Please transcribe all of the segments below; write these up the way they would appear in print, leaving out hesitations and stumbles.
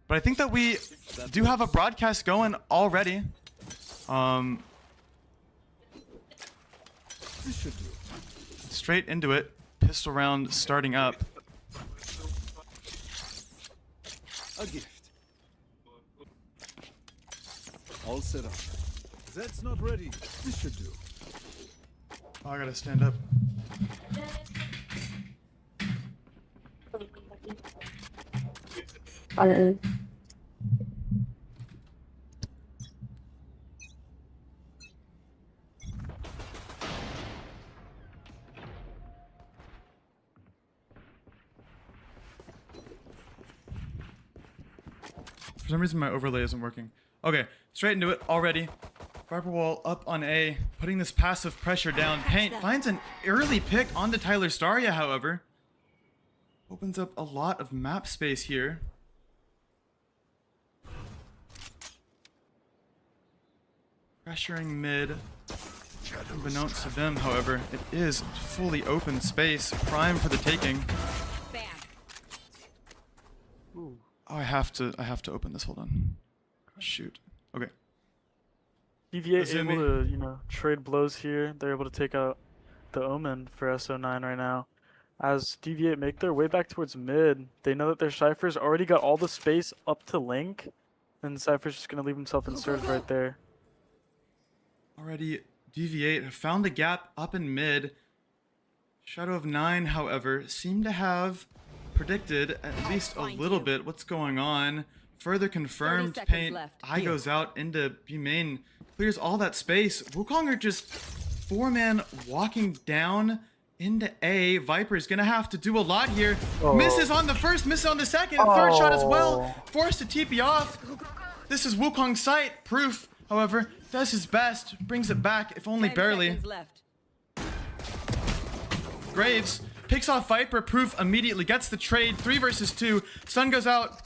But I think that we do have a broadcast going already. This should do. Straight into it. Pistol round starting up. A gift. All set up. That's not ready. This should do. Oh, I gotta stand up. For some reason, my overlay isn't working. Okay, straight into it already. Viper wall up on A, putting this passive pressure down. Paint finds an early pick onto Tyler Staria, however. Opens up a lot of map space here. Pressuring mid. Unbeknownst to them, however, it is fully open space, prime for the taking. Oh, I have to open this. Hold on. Shoot. Okay. DV8 able to, you know, trade blows here. They're able to take out the Omen for SO9 right now. As DV8 make their way back towards mid, they know that their Cypher's already got all the space up to Link, and Cypher's just gonna leave himself inserted right there. Already, DV8 have found a gap up in mid. Shadow of 9, however, seem to have predicted at least a little bit what's going on. Further confirmed, Paint eye goes out into B main, clears all that space. Wukong are just 4-man walking down into A. Viper's gonna have to do a lot here. Misses on the first, misses on the second, third shot as well. Forced to TP off. This is Wukong's sight. Proof, however, does his best, brings it back, if only barely. Graves picks off Viper. Proof immediately gets the trade. 3 versus 2. Sun goes out.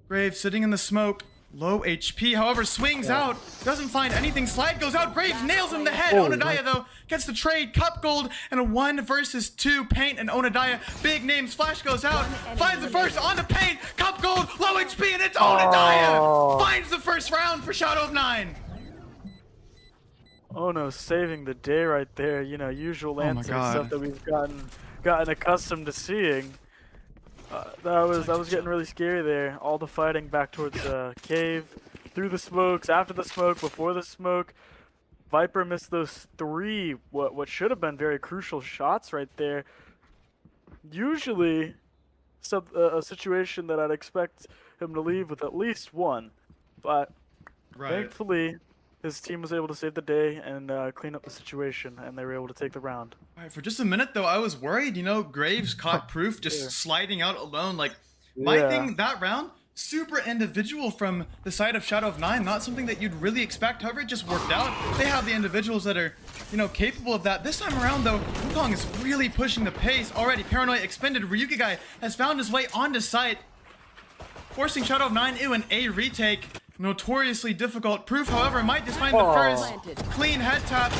Graves sitting in the smoke. Low HP, however, swings out. Doesn't find anything. Slide goes out. Graves nails him in the head. Onodaya, though, gets the trade. Cup gold and a 1 versus 2. Paint and Onodaya. Big names. Flash goes out. Finds the first on the Paint. Cup gold. Low HP, and it's Onodaya. Finds the first round for Shadow of 9. Oh no, saving the day right there. You know, usual answer stuff that we've gotten accustomed to seeing. That was getting really scary there. All the fighting back towards cave, through the smokes, after the smoke, before the smoke. Viper missed those 3 what should have been very crucial shots right there. Usually, a situation that I'd expect him to leave with at least 1, but thankfully his team was able to save the day and clean up the situation, and they were able to take the round. All right, for just a minute, though, I was worried. You know, Graves caught Proof just sliding out alone. Like, my thing that round, super individual from the side of Shadow of 9. Not something that you'd really expect. However, it just worked out. They have the individuals that are, you know, capable of that. This time around, though, Wukong is really pushing the pace already. Paranoia expended. Ryuki guy has found his way onto site, forcing Shadow of 9 into an A retake. Notoriously difficult. Proof, however, might just find the first clean head tap.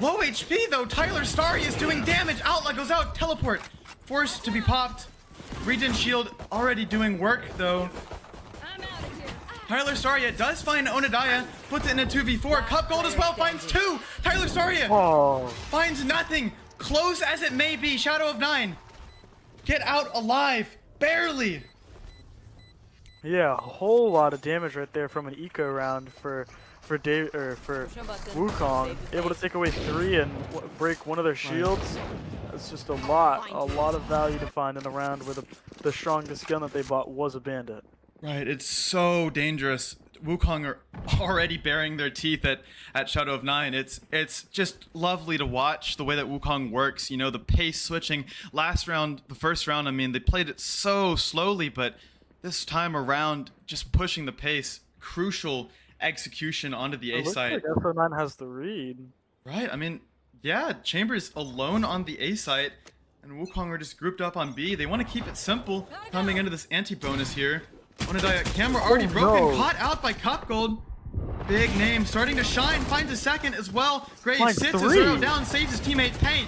Low HP, though. Tyler Starry is doing damage. Outlet goes out. Teleport. Forced to be popped. Regen shield already doing work, though. Tyler Staria does find Onodaya. Puts it in a 2v4. Cup gold as well. Finds 2. Tyler Staria finds nothing. Close as it may be. Shadow of 9. Get out alive. Barely. Yeah, a whole lot of damage right there from an eco round for Wukong. Able to take away 3 and break one of their shields. That's just a lot of value to find in the round where the strongest gun that they bought was a bandit. Right, it's so dangerous. Wukong are already baring their teeth at Shadow of 9. It's just lovely to watch the way that Wukong works. You know, the pace switching. Last round, the first round, I mean, they played it so slowly, but this time around, just pushing the pace. Crucial execution onto the A site. Looks like SO9 has the read. Right, I mean, yeah, Chambers alone on the A site, and Wukong are just grouped up on B. They want to keep it simple coming into this anti-bonus here. Onodaya, camera already broken, caught out by Cup Gold. Big name starting to shine, finds a second as well. Graves sits his arrow down, saves his teammate Paint.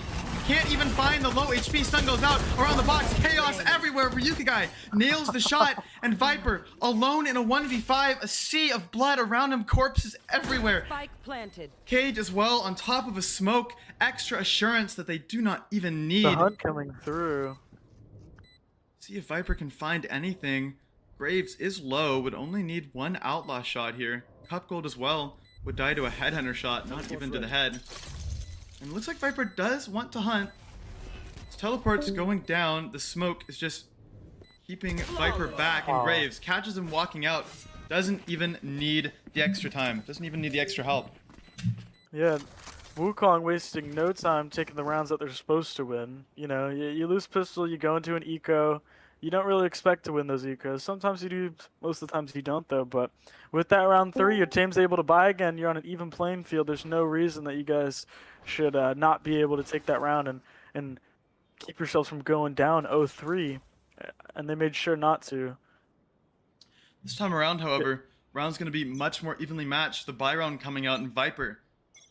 can't even find the low HP. Stun goes out around the box. Chaos everywhere. Ryukigai nails the shot, and Viper alone in a 1v5. A sea of blood around him. Corpses everywhere. Spike planted. Cage as well on top of a smoke. Extra assurance that they do not even need. The hunt coming through. See if Viper can find anything. Graves is low, would only need one outlaw shot here. Cup Gold as well would die to a headhunter shot, not even to the head. And it looks like Viper does want to hunt. His teleport's going down. The smoke is just keeping Viper back, and Graves catches him walking out. Doesn't even need the extra time. Doesn't even need the extra help. Yeah, Wukong wasting no time taking the rounds that they're supposed to win. You know, you lose pistol, you go into an eco. You don't really expect to win those ecos. Sometimes you do, most of the times you don't though. But with that round 3, your team's able to buy again. You're on an even playing field. There's no reason that you guys should not be able to take that round and keep yourselves from going down 0-3. And they made sure not to. This time around, however, round's going to be much more evenly matched. The buy round coming out, and Viper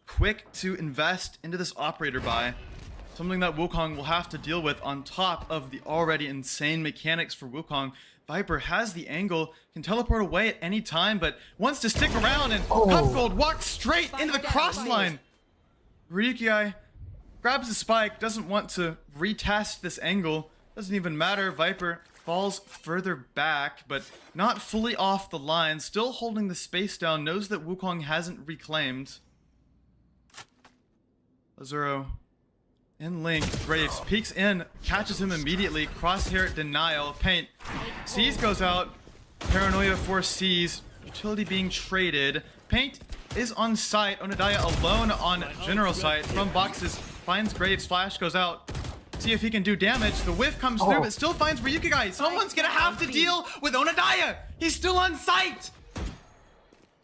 quick to invest into this operator buy. Something that Wukong will have to deal with on top of the already insane mechanics for Wukong. Viper has the angle, can teleport away at any time, but wants to stick around, and Cup Gold walks straight into the cross line. Ryukigai grabs the spike, doesn't want to retest this angle. Doesn't even matter. Viper falls further back, but not fully off the line. Still holding the space down, knows that Wukong hasn't reclaimed. Azuro in link. Graves peeks in, catches him immediately. Crosshair denial. Paint. Seize goes out. Paranoia for Seize. Utility being traded. Paint is on site. Onodaya alone on general site. From boxes. Finds Graves. Flash goes out. See if he can do damage. The whiff comes through, but still finds Ryukigai. Someone's gonna have to deal with Onodaya. He's still on site.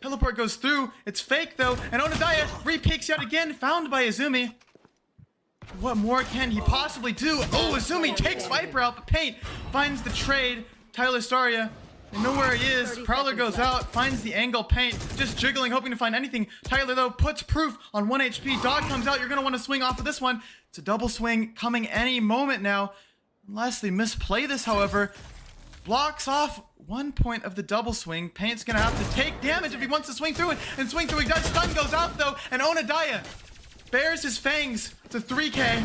Teleport goes through. It's fake though, and Onodaya re-peeks yet again, found by Izumi. What more can he possibly do? Oh, Izumi takes Viper out, but Paint finds the trade. Tyler Staria, they know where he is. Prowler goes out, finds the angle. Paint just jiggling, hoping to find anything. Tyler though puts proof on 1 HP. Dog comes out. You're gonna want to swing off of this one. It's a double swing coming any moment now. Unless they misplay this, however. Blocks off 1 point of the double swing. Paint's gonna have to take damage if he wants to swing through it. And swing through he does. Stun goes out though. And Onodaya bares his fangs to 3K.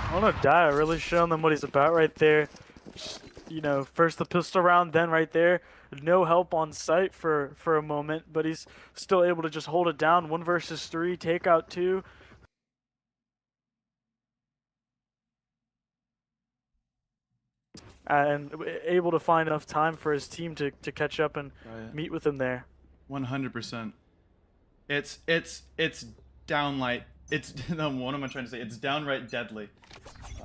Onodaya really showing them what he's about right there. Just, you know, first the pistol round, then right there. No help on site for a moment, but he's still able to just hold it down. 1 versus 3, take out 2. And able to find enough time for his team to catch up and meet with him there. 100%. It's downright. It's what am I trying to say? It's downright deadly.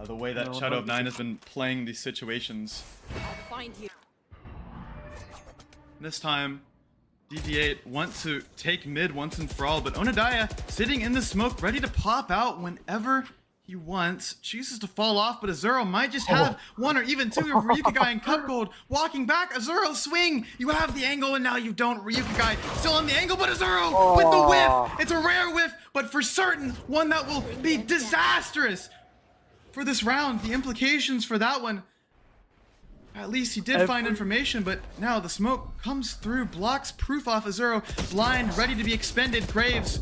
The way that Shadow of 9 has been playing these situations. I'll find you. This time, DV8 want to take mid once and for all, but Onodaya sitting in the smoke, ready to pop out whenever he wants. Chooses to fall off, but Azuro might just have 1 or even 2 of Ryukigai and Cup Gold walking back. Azuro swing. You have the angle, and now you don't. Ryukigai still on the angle, but Azuro with the whiff. It's a rare whiff, but for certain, one that will be disastrous for this round. The implications for that one. At least he did find information, but now the smoke comes through, blocks proof off Azuro. Blind, ready to be expended. Graves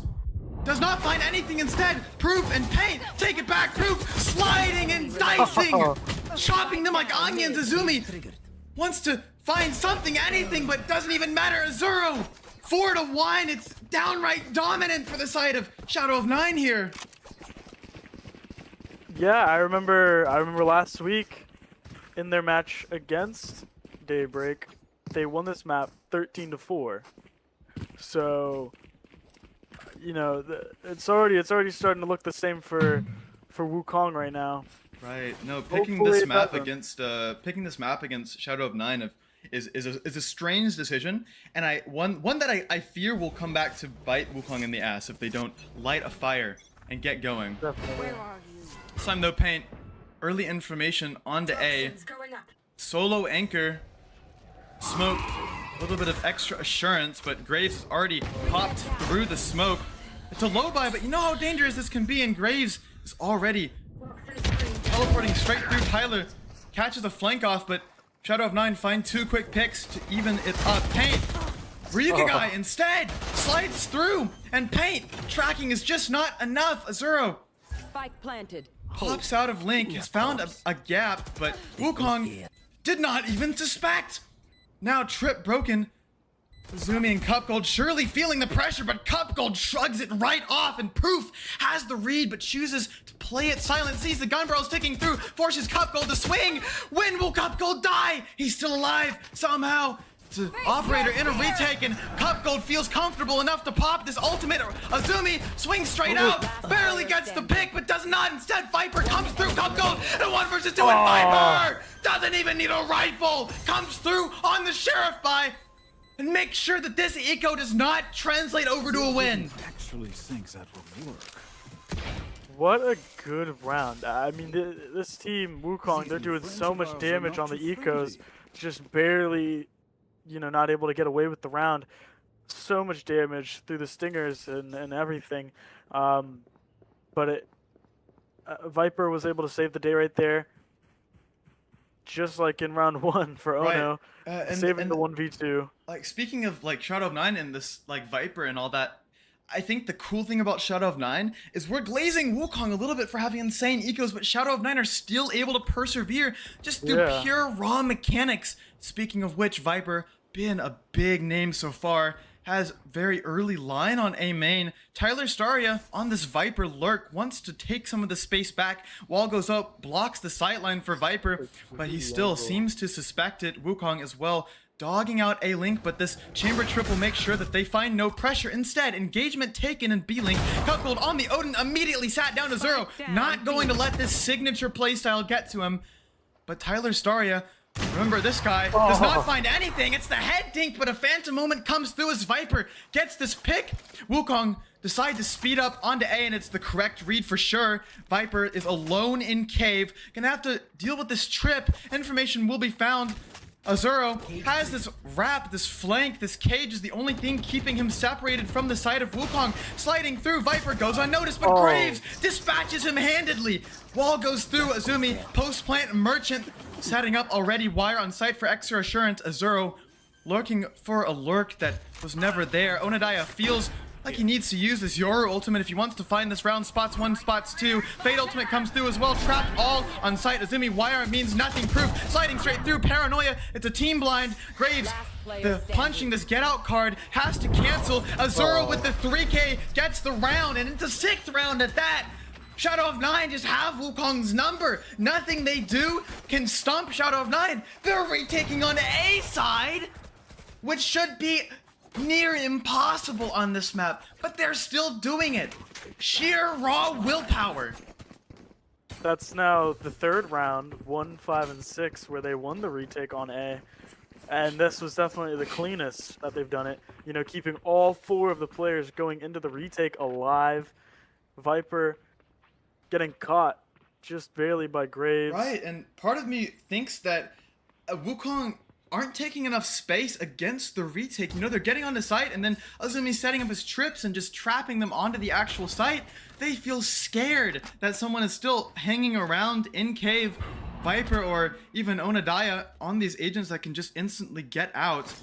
does not find anything instead. Proof and Paint take it back. Proof sliding and dicing, chopping them like onions. Izumi wants to find something, anything, but doesn't even matter. Azuro 4-1. It's downright dominant for the side of Shadow of 9 here. Yeah, I remember last week in their match against Daybreak, they won this map 13-4. So, you know, it's already starting to look the same for Wukong right now. Right. No, picking this map against Shadow of 9 is a strange decision, and one that I fear will come back to bite Wukong in the ass if they don't light a fire and get going. Definitely. Where are you? This time though, Paint early information onto A. Solo anchor. Smoke. A little bit of extra assurance, but Graves has already popped through the smoke. It's a low buy, but you know how dangerous this can be, and Graves is already teleporting straight through Tyler. Catches a flank off, but Shadow of 9 finds 2 quick picks to even it up. Paint! Ryukigai instead slides through, and Paint tracking is just not enough. Azuro Spike planted. pops out of Link, has found a gap, but Wukong did not even suspect. Now trip broken. Azumi and Cupgold surely feeling the pressure, but Cupgold shrugs it right off, and Proof has the read but chooses to play it silent, sees the gun barrels ticking through, forces Cupgold to swing. When will Cupgold die? He's still alive somehow. It's an operator in a retake, and Cupgold feels comfortable enough to pop this ultimate. Azumi swings straight out, barely gets the pick, but does not. Instead, Viper comes through Cupgold, and 1 versus 2, and Viper doesn't even need a rifle. Comes through on the Sheriff buy, and make sure that this eco does not translate over to a win. Actually thinks that will work. What a good round. I mean, this team, Wukong, they're doing so much damage on the ecos, just barely, you know, not able to get away with the round. So much damage through the stingers and everything. But Viper was able to save the day right there. Just like in round 1 for Ono, saving the 1v2. Like, speaking of like Shadow of 9 and this like Viper and all that, I think the cool thing about Shadow of 9 is we're glazing Wukong a little bit for having insane ecos, but Shadow of 9 are still able to persevere just through pure raw mechanics. Speaking of which, Viper, been a big name so far, has very early line on A main. Tyler Staria on this Viper lurk wants to take some of the space back. Wall goes up, blocks the sightline for Viper, but he still seems to suspect it. Wukong as well, dogging out A Link, but this chamber triple makes sure that they find no pressure. Instead, engagement taken in B Link. Cupgold on the Odin immediately sat down to Zero, not going to let this signature playstyle get to him. But Tyler Staria, remember, this guy does not find anything. It's the head dink, but a phantom moment comes through as Viper gets this pick. Wukong decide to speed up onto A, and it's the correct read for sure. Viper is alone in cave, gonna have to deal with this trip. Information will be found. Azuro has this wrap, this flank, this cage is the only thing keeping him separated from the side of Wukong. Sliding through, Viper goes unnoticed, but Graves dispatches him handedly. Wall goes through, Azumi, post-plant merchant, setting up already wire on site for extra assurance. Azuro lurking for a lurk that was never there. Onodaya feels like he needs to use this Yoru ultimate if he wants to find this round. Spots 1, spots 2. Fade ultimate comes through as well. Trapped all on site. Azumi wire means nothing. Proof sliding straight through. Paranoia. It's a team blind. Graves, the punching this get out card has to cancel. Azuro with the 3K gets the round, and it's a 6th round at that. Shadow of 9 just have Wukong's number. Nothing they do can stump Shadow of 9. They're retaking on A side, which should be near impossible on this map, but they're still doing it. Sheer raw willpower. That's now the 3rd round, 1, 5, and 6, where they won the retake on A. And this was definitely the cleanest that they've done it. You know, keeping all 4 of the players going into the retake alive. Viper getting caught just barely by Graves. Right, and part of me thinks that Wukong aren't taking enough space against the retake. You know, they're getting on the site, and then Azumi's setting up his trips and just trapping them onto the actual site. They feel scared that someone is still hanging around in cave. Viper or even Onodaya on these agents that can just instantly get out.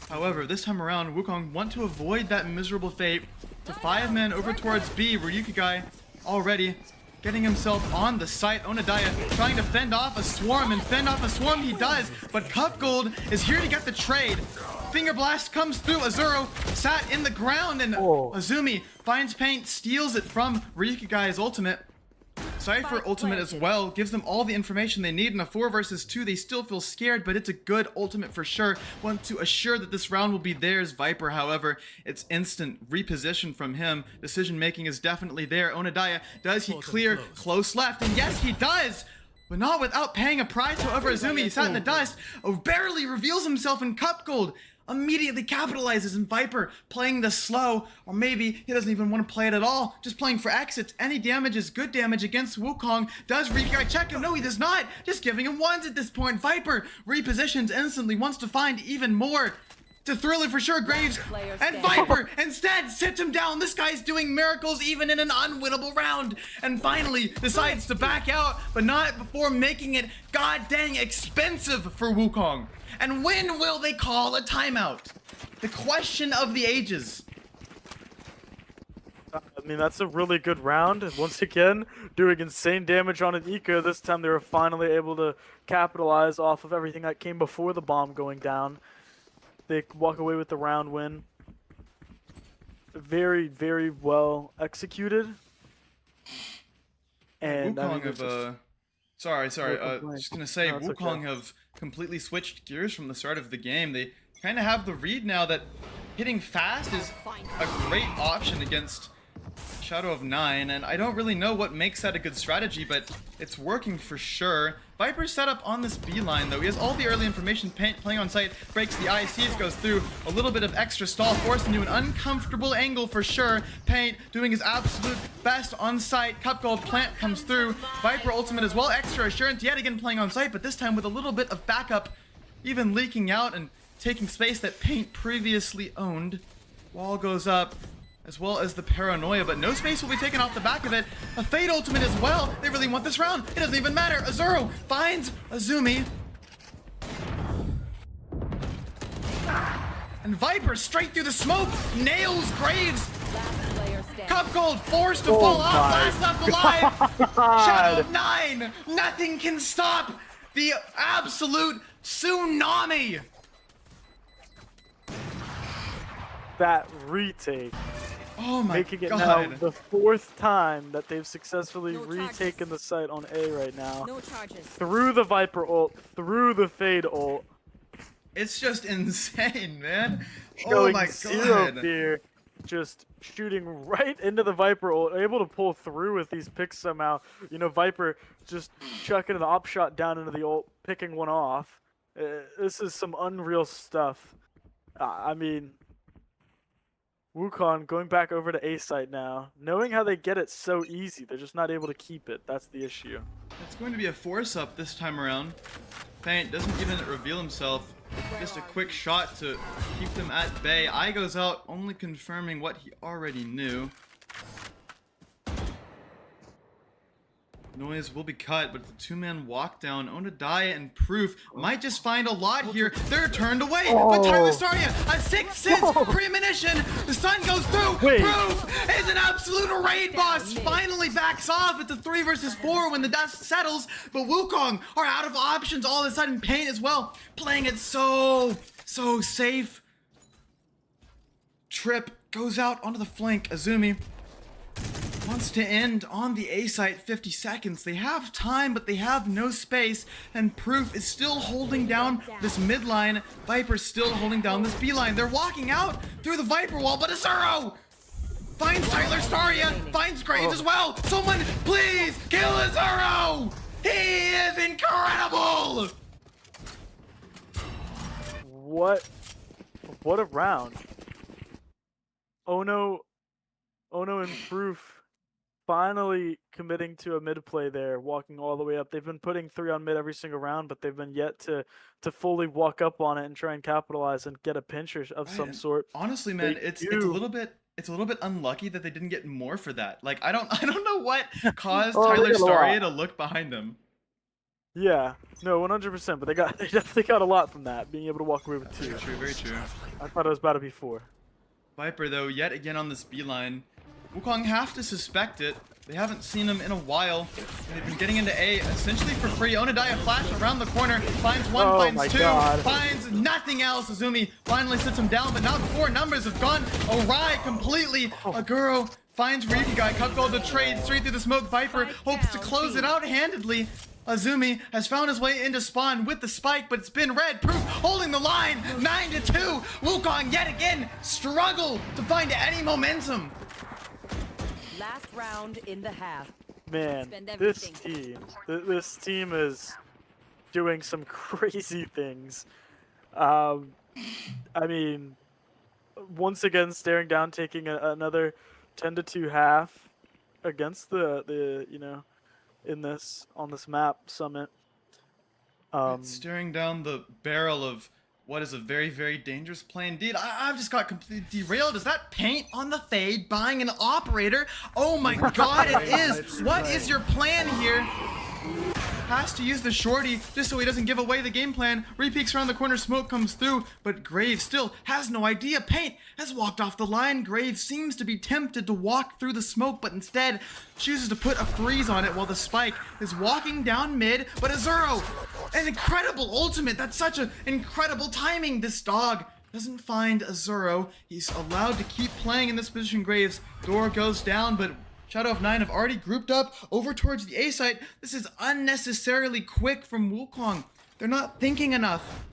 However, this time around, Wukong want to avoid that miserable fate. To 5 men over towards B, Ryukigai already getting himself on the site. Onodaya trying to fend off a swarm, and fend off a swarm he does, but Cupgold is here to get the trade. Finger blast comes through. Azuro sat in the ground, and Azumi finds paint, steals it from Ryukigai's ultimate. Cypher ultimate as well gives them all the information they need. In a 4 versus 2, they still feel scared, but it's a good ultimate for sure. Want to assure that this round will be theirs. Viper, however, it's instant reposition from him. Decision making is definitely there. Onodaya, does he clear close left? And yes, he does, but not without paying a price. However, Azumi sat in the dust, barely reveals himself in Cupgold. Immediately capitalizes, and Viper playing the slow, or maybe he doesn't even want to play it at all, just playing for exits. Any damage is good damage against Wukong. Does Ryukigai check him? No, he does not. Just giving him 1s at this point. Viper repositions instantly, wants to find even more. to Thriller for sure, Graves, Player and standing. Viper instead sits him down. This guy's doing miracles even in an unwinnable round, and finally decides to back out, but not before making it god dang expensive for Wukong. And when will they call a timeout? The question of the ages. I mean, that's a really good round. And once again, doing insane damage on an eco. This time they were finally able to capitalize off of everything that came before the bomb going down. They walk away with the round win. Very, very well executed. And I mean, Wukong have, sorry, No complaints. just gonna say, No, it's Wukong okay. have completely switched gears from the start of the game. They kind of have the read now that hitting fast is a great option against Shadow of 9, and I don't really know what makes that a good strategy, but it's working for sure. Viper's set up on this B line, though. He has all the early information. Paint playing on site, breaks the ICs, goes through a little bit of extra stall, forced into an uncomfortable angle for sure. Paint doing his absolute best on site. Cup Gold plant comes through. Viper ultimate as well. Extra assurance yet again playing on site, but this time with a little bit of backup, even leaking out and taking space that Paint previously owned. Wall goes up, as well as the paranoia, but no space will be taken off the back of it. A Fade ultimate as well. They really want this round. It doesn't even matter. Azuro finds Azumi. And Viper straight through the smoke nails Graves. Last player standing. Cup Gold forced to fall off. Last left alive. Shadow of 9. Nothing can stop the absolute tsunami. that retake, Oh my making it god. now the 4th time that they've successfully No charges. retaken the site on A right now. No charges. Through the Viper ult, through the Fade ult, It's just insane, man. Oh showing my zero god. fear, just shooting right into the Viper ult, able to pull through with these picks somehow. You know, Viper just chucking the op shot down into the ult, picking one off. This is some unreal stuff. I mean, Wukong going back over to A site now, knowing how they get it so easy, they're just not able to keep it. That's the issue. It's going to be a force up this time around. Paint doesn't even reveal himself. Just a quick shot to keep them at bay. Eye goes out, only confirming what he already knew. Noise will be cut, but the two-man walk down, Onodaya and Proof might just find a lot here. They're turned away, but Tyler Staria, a 6th sense premonition. The sun goes through. Wait. Proof is an absolute raid boss. Finally backs off at the 3 versus 4 when the dust settles, but Wukong are out of options all of a sudden. Paint as well, playing it so safe. Trip goes out onto the flank. Azumi wants to end on the A site. 50 seconds. They have time, but they have no space. And Proof is still holding down this mid line. Viper's still holding down this B line. They're walking out through the Viper wall, but Azuro finds Tyler Staria, finds Graves as well. Someone please kill Azuro! He is incredible! What a round. Ono and Proof finally committing to a mid play there, walking all the way up. They've been putting 3 on mid every single round, but they've been yet to fully walk up on it and try and capitalize and get a pincher of some sort. Honestly, man, They it's a do. little bit unlucky that they didn't get more for that. Like I don't know what caused Oh, they Tyler got a lot. Staria to look behind him. Yeah, no, 100%. But they definitely got a lot from that, being able to walk away with 2. Very true, very true. I thought it was about to be 4. Viper though, yet again on this B line. Wukong have to suspect it. They haven't seen him in a while. They've been getting into A essentially for free. Onodaya flash around the corner, finds 1, Oh finds my 2, God. finds nothing else. Azumi finally sits him down, but not before numbers have gone awry completely. Aguro finds Ryuki guy, Cup Gold to trade straight through the smoke. Viper hopes to close it out handedly. Azumi has found his way into spawn with the spike, but it's been red. Proof holding the line, 9-2. Wukong yet again struggle to find any momentum. Last round in the half. Man, Spend this everything. this team is doing some crazy things. I mean, once again, staring down, taking another 10-2 half against the you know, on this map summit. Staring down the barrel of what is a very, very dangerous play indeed. I've just got completely derailed. Is that Paint on the fade buying an operator? Oh my god, it is! What is your plan here? Has to use the shorty just so he doesn't give away the game plan. Repeaks around the corner, smoke comes through, but Graves still has no idea. Paint has walked off the line. Graves seems to be tempted to walk through the smoke, but instead chooses to put a freeze on it while the spike is walking down mid. But Azuro, an incredible ultimate. That's such an incredible timing. This dog doesn't find Azuro. He's allowed to keep playing in this position. Graves, door goes down, but Shadow of 9 have already grouped up over towards the A site. This is unnecessarily quick from Wukong. They're not thinking enough.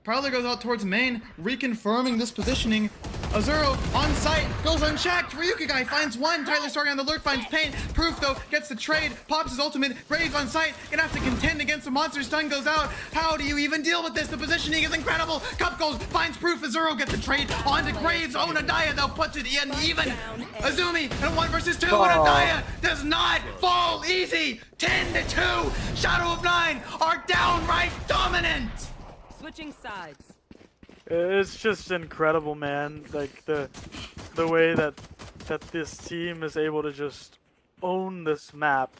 Prowler goes out towards main, reconfirming this positioning. Azuro on site, goes unchecked. Ryuka guy finds one. Tyler starting on the lurk, finds Paint. Proof though, gets the trade, pops his ultimate. Graves on site, gonna have to contend against the monster. Stun goes out. How do you even deal with this? The positioning is incredible. Cup goes, finds Proof. Azuro gets the trade onto Graves. Onadaya though puts it in even. Azumi and 1 versus 2. Onadaya does not fall easy. 10-2. Shadow of 9 are downright dominant. Switching sides. It's just incredible, man. Like the way that this team is able to just own this map.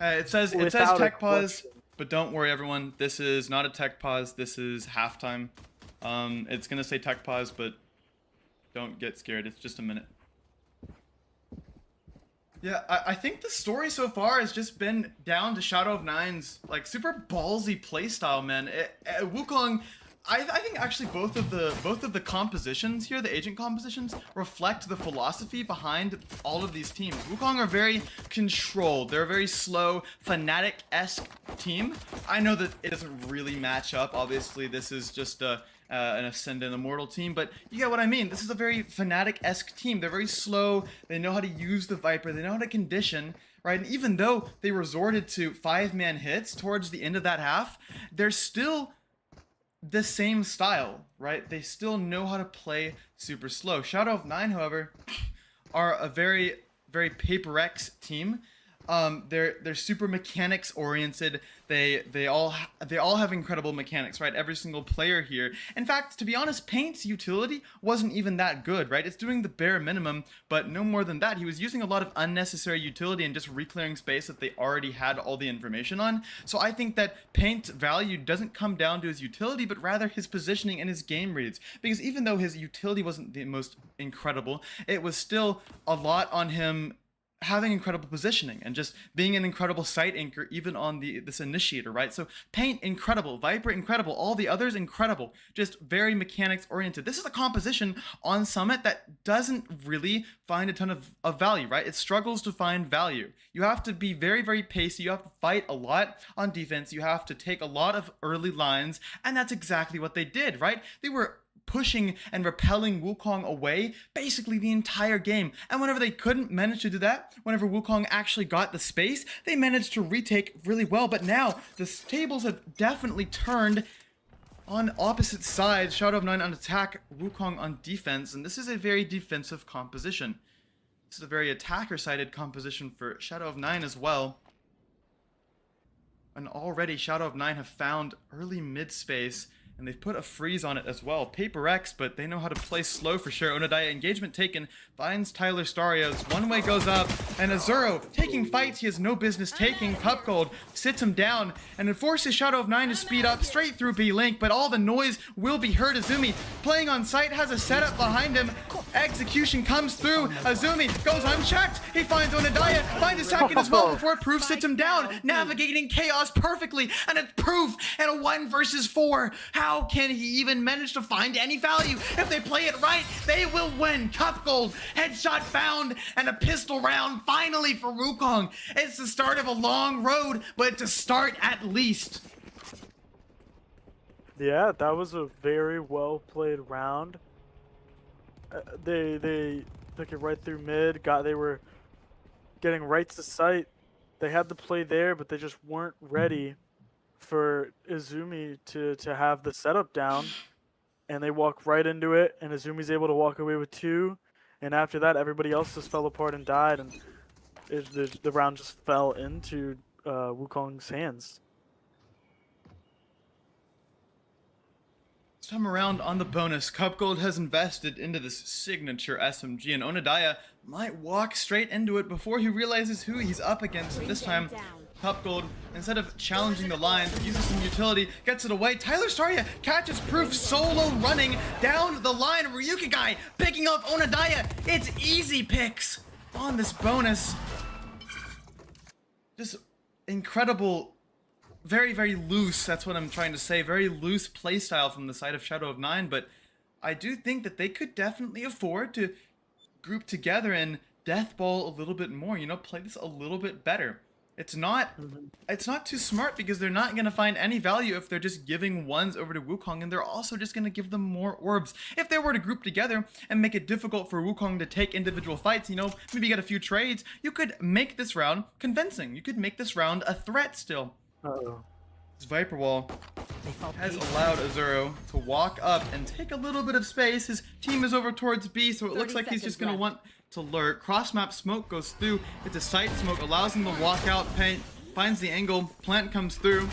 It says without a tech pause, question. but don't worry, everyone. This is not a tech pause. This is halftime. It's gonna say tech pause, but don't get scared. It's just a minute. Yeah, I think the story so far has just been down to Shadow of 9's like super ballsy playstyle, man. Wukong, I think actually both of the compositions here, the agent compositions, reflect the philosophy behind all of these teams. Wukong are very controlled. They're a very slow, Fnatic-esque team. I know that it doesn't really match up. Obviously, this is just an Ascendant Immortal team, but you get what I mean. This is a very Fnatic-esque team. They're very slow. They know how to use the Viper. They know how to condition, right? And even though they resorted to 5-man hits towards the end of that half, they're still the same style, right? They still know how to play super slow. Shadow of 9, however, are a very, very Paper X team. They're super mechanics oriented. They all have incredible mechanics, right? Every single player here. In fact, to be honest, Paint's utility wasn't even that good, right? It's doing the bare minimum, but no more than that. He was using a lot of unnecessary utility and just re-clearing space that they already had all the information on. So I think that Paint's value doesn't come down to his utility, but rather his positioning and his game reads. Because even though his utility wasn't the most incredible, it was still a lot on him having incredible positioning and just being an incredible site anchor even on this initiator, right? So Paint, incredible. Viper, incredible. All the others, incredible. Just very mechanics oriented. This is a composition on Summit that doesn't really find a ton of value, right? It struggles to find value. You have to be very, very pacey. You have to fight a lot on defense. You have to take a lot of early lines, and that's exactly what they did, right? They were pushing and repelling Wukong away basically the entire game. And whenever they couldn't manage to do that, whenever Wukong actually got the space, they managed to retake really well. But now the tables have definitely turned on opposite sides. Shadow of 9 on attack, Wukong on defense, and this is a very defensive composition. This is a very attacker-sided composition for Shadow of 9 as well. And already Shadow of 9 have found early mid space, and they've put a freeze on it as well. Paper X, but they know how to play slow for sure. Onadaya, engagement taken, finds Tyler Starios. One way goes up, and Azuro taking fights he has no business taking. Cup Gold sits him down, and it forces Shadow of 9 to speed up straight through B-Link, but all the noise will be heard. Azumi playing on site, has a setup behind him. Execution comes through. Azumi goes unchecked. He finds Onadaya, finds a second as well before Proof sits him down, navigating chaos perfectly, and it's Proof and a 1 versus 4. How can he even manage to find any value? If they play it right, they will win. Cup Gold, headshot found, and a pistol round finally for Wukong. It's the start of a long road, but to start at least. Yeah, that was a very well played round. They took it right through mid. They were getting right to sight. They had the play there, but they just weren't ready for Izumi to have the setup down, and they walk right into it, and Izumi's able to walk away with 2, and after that everybody else just fell apart and died, and the round just fell into Wukong's hands. time around on the bonus, Cup Gold has invested into this signature SMG, and Onodaya might walk straight into it before he realizes who he's up against. This time, Cup Gold, instead of challenging the lines, uses some utility, gets it away. Tyler Staria catches Proof solo running down the line. Ryukigai picking up Onodaya. It's easy picks on this bonus. Just incredible, very, very loose, that's what I'm trying to say, very loose playstyle from the side of Shadow of 9, but I do think that they could definitely afford to group together and deathball a little bit more, you know, play this a little bit better. It's not too smart because they're not going to find any value if they're just giving ones over to Wukong, and they're also just going to give them more orbs. If they were to group together and make it difficult for Wukong to take individual fights, you know, maybe get a few trades, you could make this round convincing. You could make this round a threat still. This Viper Wall has allowed Azuro to walk up and take a little bit of space. His team is over towards B, so it looks like he's just going to want to lurk. Cross map smoke goes through. It's a sight smoke, allows him to walk out, paint, finds the angle, plant comes through.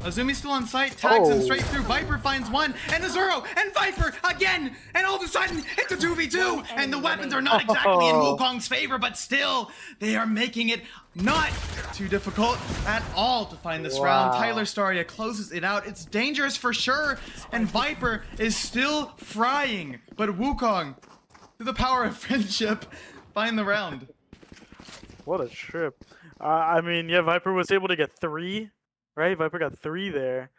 Azumi's still on site, tags him straight through. Viper finds one, and Azuro, and Viper again, and all of a sudden, it's a 2v2, and the weapons are not exactly in Wukong's favor, but still, they are making it not too difficult at all to find this round. Tyler Staria closes it out. It's dangerous for sure, and Viper is still frying, but Wukong, through the power of friendship, find the round. What a trip. I mean, yeah, Viper was able to get 3. Right, Viper got 3 there,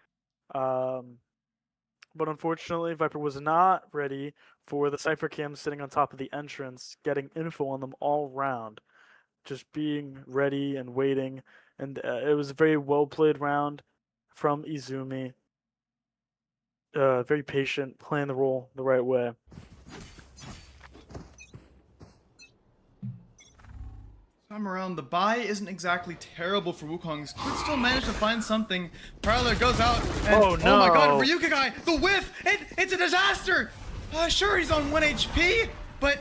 but unfortunately Viper was not ready for the Cypher Cam sitting on top of the entrance, getting info on them all round, just being ready and waiting, and it was a very well played round from Izumi. Very patient, playing the role the right way. Time around, the buy isn't exactly terrible for Wukong's. Could still manage to find something. Prowler goes out, and oh no! Oh my god, Ryukigai, the whiff! It's a disaster! Sure, he's on 1 HP, but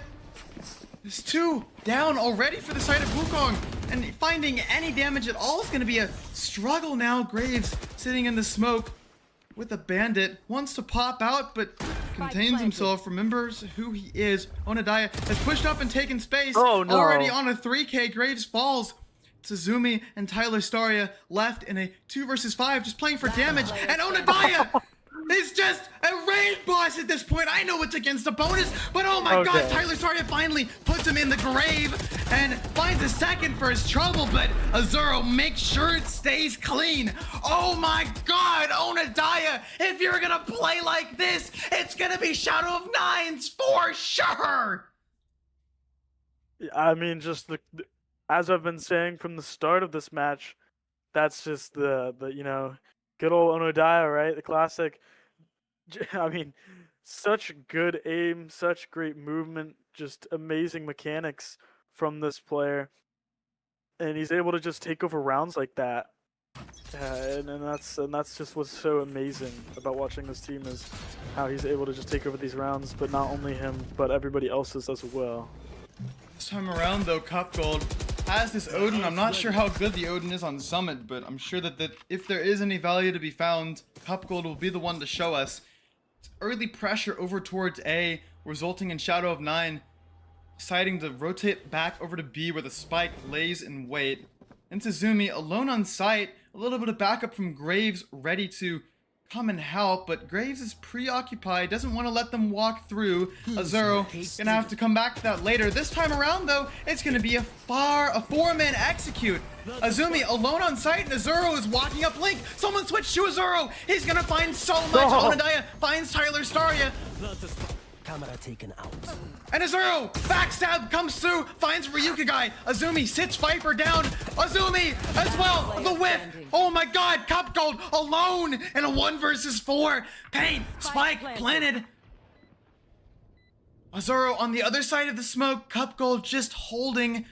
there's 2 down already for the side of Wukong, and finding any damage at all is going to be a struggle now. Graves sitting in the smoke with a bandit, wants to pop out, but contains himself, remembers who he is. Onodaya has pushed up and taken space. Oh, no. Already on a 3k, Graves falls. Tsuzumi and Tyler Staria left in a 2 versus 5, just playing for damage, and Onodaya is just a raid boss at this point. I know it's against a bonus, but oh my god, Tyler Staria finally puts him in the grave and finds a second for his trouble, but Azuro makes sure it stays clean. Oh my god, Onodaya, if you're gonna play like this, it's gonna be Shadow of 9's for sure. I mean, just as I've been saying from the start of this match, that's just the you know, good old Onodaya, right? The classic. I mean, such good aim, such great movement, just amazing mechanics from this player, and he's able to just take over rounds like that. And that's just what's so amazing about watching this team, is how he's able to just take over these rounds, but not only him, but everybody else's as well. This time around, though, Cup Gold has this Odin. I'm not sure how good the Odin is on Summit, but I'm sure that if there is any value to be found, Cup Gold will be the one to show us. It's early pressure over towards A, resulting in Shadow of 9 deciding to rotate back over to B, where the spike lays in wait. And Tsuzumi, alone on site, a little bit of backup from Graves, ready to come and help, but Graves is preoccupied, doesn't want to let them walk through. Azuro gonna have to come back to that later. This time around, though, it's gonna be a 4-man execute. Azumi alone on site, and Azuro is walking up Link. Someone switch to Azuro. He's gonna find so much. Onodaya finds Tyler Staria. Camera taken out. And Azuro, backstab comes through, finds Ryukigai. Azumi sits Viper down. Azumi as well, the whiff. Oh my god, Cup Gold alone in a 1 versus 4. Pain, spike planted. Azuro on the other side of the smoke, Cup Gold just holding.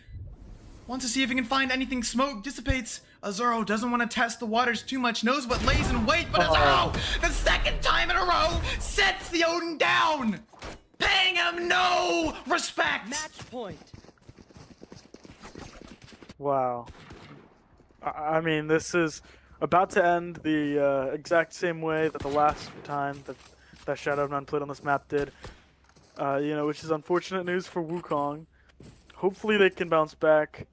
Wants to see if he can find anything. Smoke dissipates. Azuro doesn't want to test the waters too much, knows what lays in wait, but Azuro, the second time in a row, sets the Odin down, paying him no respect. Match point. Wow. I mean, this is about to end the exact same way that the last time that that Shadow of None played on this map did. You know, which is unfortunate news for Wukong. Hopefully they can bounce back,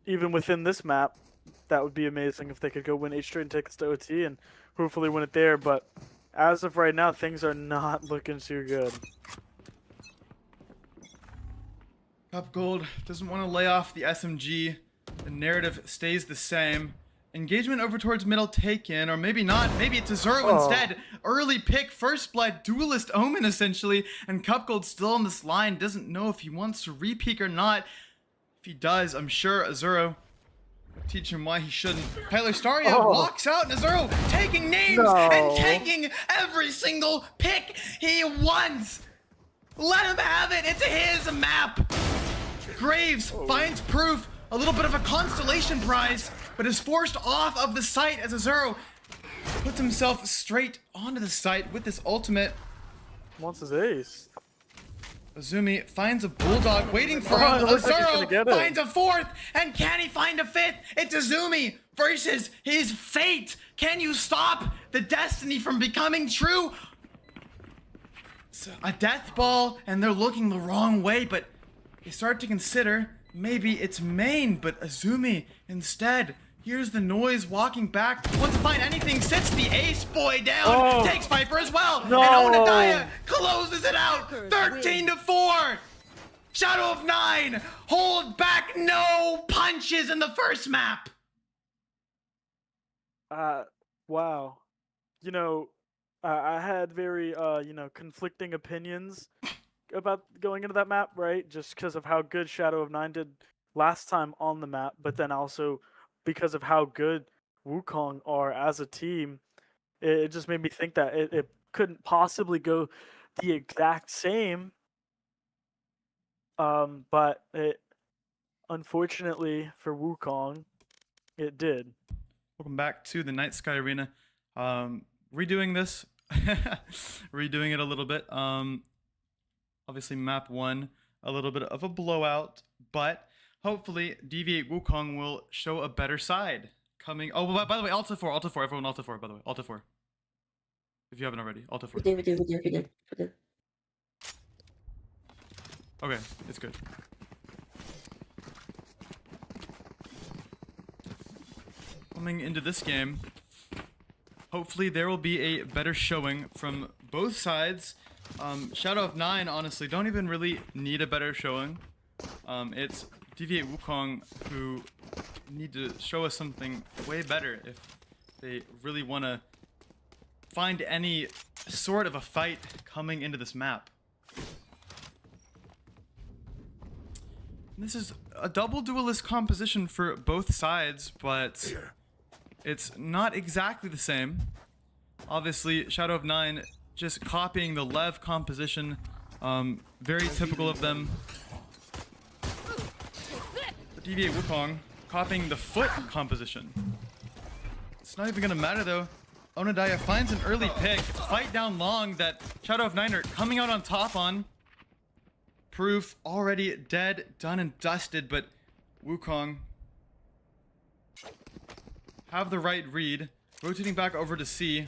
even within this map. That would be amazing if they could go win 8 straight and take us to OT and hopefully win it there. But as of right now, things are not looking too good. Cup Gold doesn't want to lay off the SMG. The narrative stays the same. Engagement over towards middle taken, or maybe not. Maybe it's a Zoro instead. Early pick, first blood, duelist omen essentially. And Cup Gold still on this line. Doesn't know if he wants to re-peek or not. If he does, I'm sure Azuro will teach him why he shouldn't. Tyler Staria walks out, and Azuro taking names and taking every single pick he wants. Let him have it. It's his map. Graves finds proof. A little bit of a constellation prize, but is forced off of the site as Azuro puts himself straight onto the site with this ultimate. Wants his ace. Azumi finds a bulldog waiting for him. Azuro finds a fourth, and can he find a fifth? It's Azumi versus his fate. Can you stop the destiny from becoming true? It's a death ball, and they're looking the wrong way, but they start to consider maybe it's main, but Azumi instead hears the noise walking back, wants to find anything, sits the ace boy down, takes Viper as well, and Onodaya closes it out, 13-4. Shadow of 9 hold back no punches in the first map. Wow. You know, I had very you know, conflicting opinions about going into that map, right? Just because of how good Shadow of 9 did last time on the map, but then also because of how good Wukong are as a team, it just made me think that it couldn't possibly go the exact same. But it, unfortunately for Wukong, it did. Welcome back to the Night Sky Arena. Redoing this, redoing it a little bit. Obviously, map 1, a little bit of a blowout, but hopefully DV8 Wukong will show a better side coming. Oh, by the way, Alta 4, everyone Alta 4, by the way, Alta 4. If you haven't already, Alta 4. We did. Okay, it's good. Coming into this game, hopefully there will be a better showing from both sides. Shadow of 9, honestly, don't even really need a better showing. It's DV8 Wukong who need to show us something way better if they really want to find any sort of a fight coming into this map. This is a double duelist composition for both sides, but it's not exactly the same. Obviously, Shadow of 9 just copying the Lev composition, very typical of them. DV8 Wukong copying the foot composition. It's not even gonna matter though. Onodaya finds an early pick, fight down long that Shadow of 9 are coming out on top on. Proof already dead, done and dusted, but Wukong have the right read. Rotating back over to C.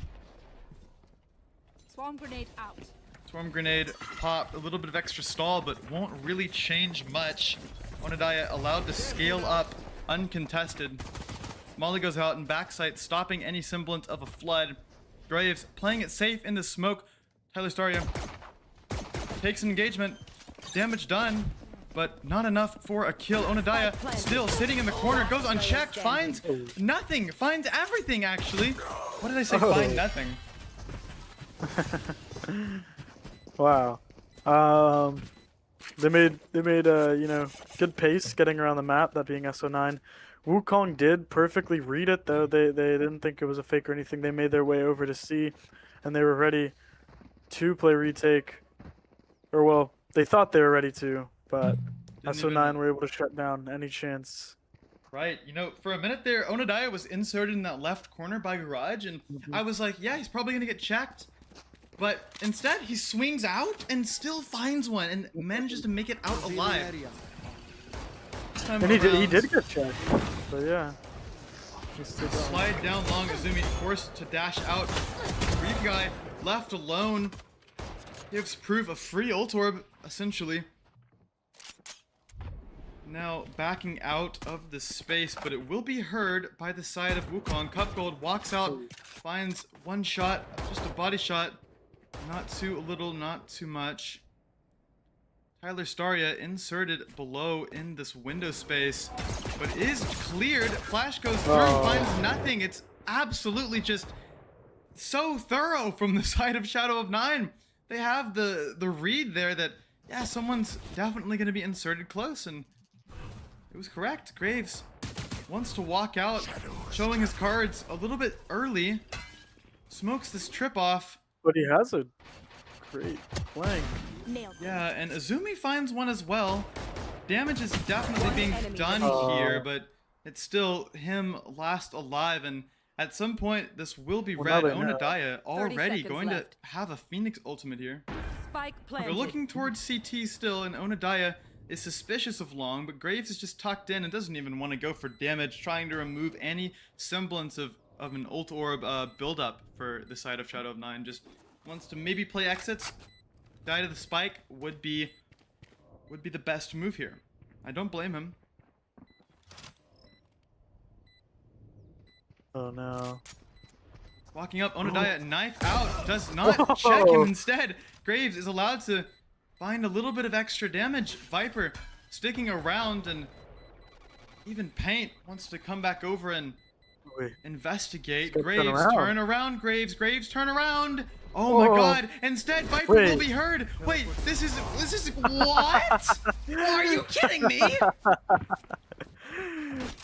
Swarm grenade out. Swarm grenade popped, a little bit of extra stall, but won't really change much. Onodaya allowed to scale up uncontested. Molly goes out and backside, stopping any semblance of a flood. Graves playing it safe in the smoke. Tyler Staria takes an engagement. Damage done, but not enough for a kill. Onodaya still sitting in the corner, goes unchecked, finds nothing, finds everything actually. What did I say? Find nothing. Wow. They made you know, good pace getting around the map, that being SO9. Wukong did perfectly read it though. They didn't think it was a fake or anything. They made their way over to C, and they were ready to play retake. Or well, they thought they were ready to, but SO9 were able to shut down any chance. Right, you know, for a minute there, Onodaya was inserted in that left corner by Garage, and I was like, yeah, he's probably gonna get checked. But instead, he swings out and still finds one and manages to make it out alive. And he did get checked, but yeah. Slide down long, Azumi forced to dash out. Reef guy left alone gives Proof a free ult orb, essentially. Now backing out of the space, but it will be heard by the side of Wukong. Cup Gold walks out, finds one shot, just a body shot. Not too little, not too much. Tyler Staria inserted below in this window space, but is cleared. Flash goes through, finds nothing. It's absolutely just so thorough from the side of Shadow of 9. They have the read there that, yeah, someone's definitely going to be inserted close, and it was correct. Graves wants to walk out, showing his cards a little bit early. Smokes this trip off. But he has a great flank. Yeah, and Azumi finds one as well. Damage is definitely being done here, but it's still him last alive, and at some point this will be red. Onodaya already going to have a Phoenix ultimate here. Spike planted. They're looking towards CT still, and Onodaya is suspicious of Long, but Graves is just tucked in and doesn't even want to go for damage, trying to remove any semblance of an ult orb build-up for the side of Shadow of 9. Just wants to maybe play exits. Die to the spike would be the best move here. I don't blame him. Oh no. Walking up, Onodaya, knife out, does not check him instead. Graves is allowed to find a little bit of extra damage. Viper sticking around, and even Paint wants to come back over and investigate. Graves, turn around, Graves. Graves, turn around. Oh my god. Instead, Viper will be heard. Wait, this is what? Are you kidding me?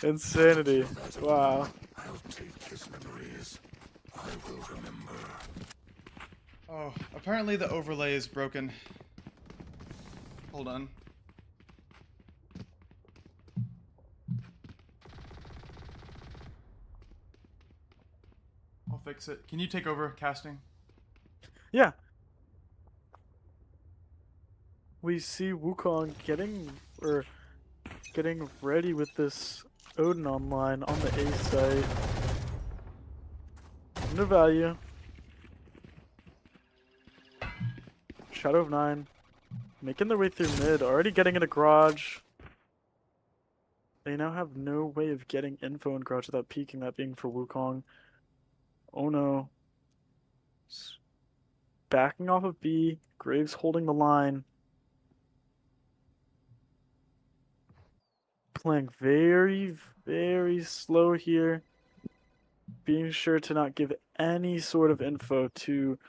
Insanity. Wow. I'll take his memories. I will remember. Oh, apparently the overlay is broken. Hold on. I'll fix it. Can you take over casting? Yeah. We see Wukong getting ready with this Odin online on the A site. No value. Shadow of 9 making their way through mid, already getting into garage. They now have no way of getting info in garage without peeking, that being for Wukong. Oh no. Backing off of B, Graves holding the line. Playing very, very slow here. Being sure to not give any sort of info to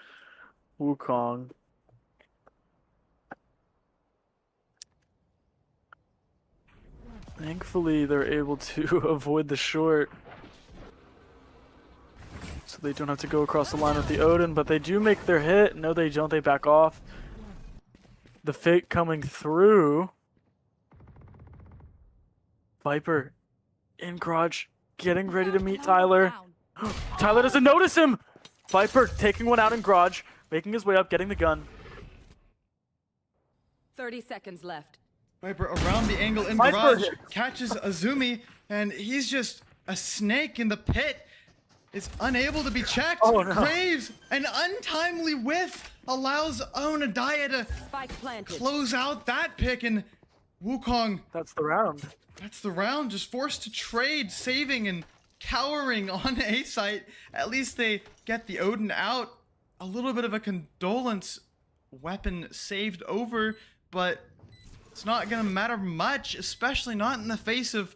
Wukong. Thankfully, they're able to avoid the short. So they don't have to go across the line with the Odin, but they do make their hit. No, they don't. They back off. The fake coming through. Viper in garage, getting ready to meet Tyler. Tyler doesn't notice him! Viper taking one out in garage, making his way up, getting the gun. 30 seconds left. Viper around the angle in garage, catches Azumi, and he's just a snake in the pit. Is unable to be checked. Oh, no. Graves, an untimely whiff, allows Onodaya to Spike planted. close out that pick, and Wukong, That's the round. that's the round, just forced to trade, saving and cowering on A site. At least they get the Odin out. A little bit of a condolence weapon saved over, but it's not gonna matter much, especially not in the face of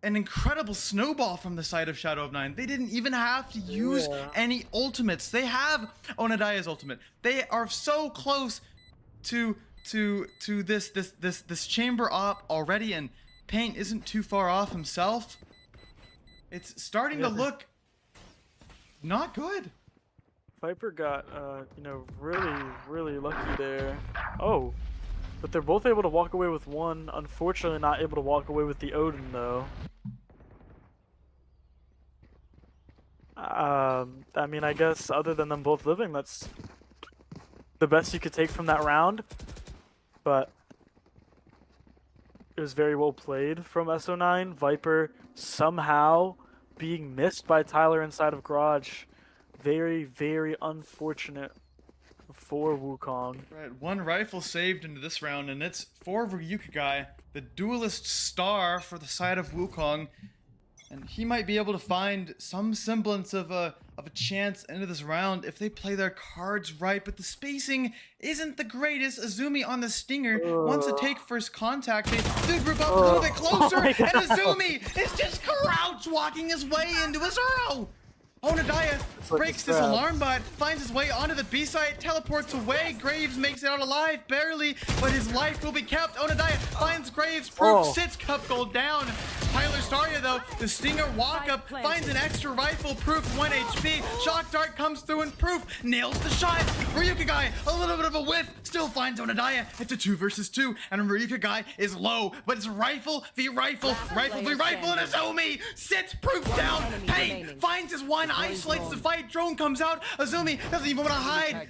an incredible snowball from the side of Shadow of 9. They didn't even have to use any ultimates. They have Onodia's ultimate. They are so close to this chamber op already, and Paint isn't too far off himself. It's starting to look not good. Viper got, really, really lucky there. Oh, but they're both able to walk away with one. Unfortunately, not able to walk away with the Odin, though. I mean, I guess other than them both living, that's the best you could take from that round. But it was very well played from SO9. Viper somehow being missed by Tyler inside of garage. Very, very unfortunate for Wukong. Right, one rifle saved into this round, and it's for Ryukigai, the duelist star for the side of Wukong. And he might be able to find some semblance of a chance into this round if they play their cards right, but the spacing isn't the greatest. Azumi on the Stinger wants to take first contact. They do group up a little bit closer, and Azumi is just crouch walking his way into his Zoro. Onodaya breaks this alarm bot, finds his way onto the B site, teleports away. Graves makes it out alive, barely, but his life will be kept. Onodaya finds Graves, Proof sits Cup Gold down. Tyler Staria, though, the Stinger walk up, finds an extra rifle, Proof 1 HP. Shock Dart comes through and Proof nails the shot. Ryukigai, a little bit of a whiff, still finds Onodaya. It's a 2 versus 2, and Ryukigai is low, but it's rifle v rifle, rifle v rifle, and Azumi sits Proof down. Pain finds his one, isolates the fight. Drone comes out. Azumi doesn't even want to hide.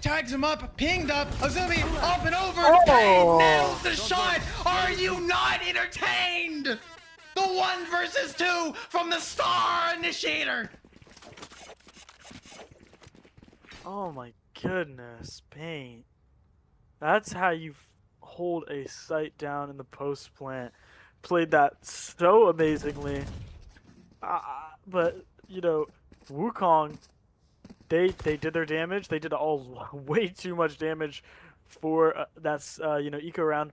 Tags him up, pinged up. Azumi up and over. Pain nails the shot. Are you not entertained? The 1 versus 2 from the Star Initiator. Oh my goodness, Pain. That's how you hold a site down in the post plant. Played that so amazingly. But you know, Wukong, they did their damage. They did all way too much damage for that's you know, eco round,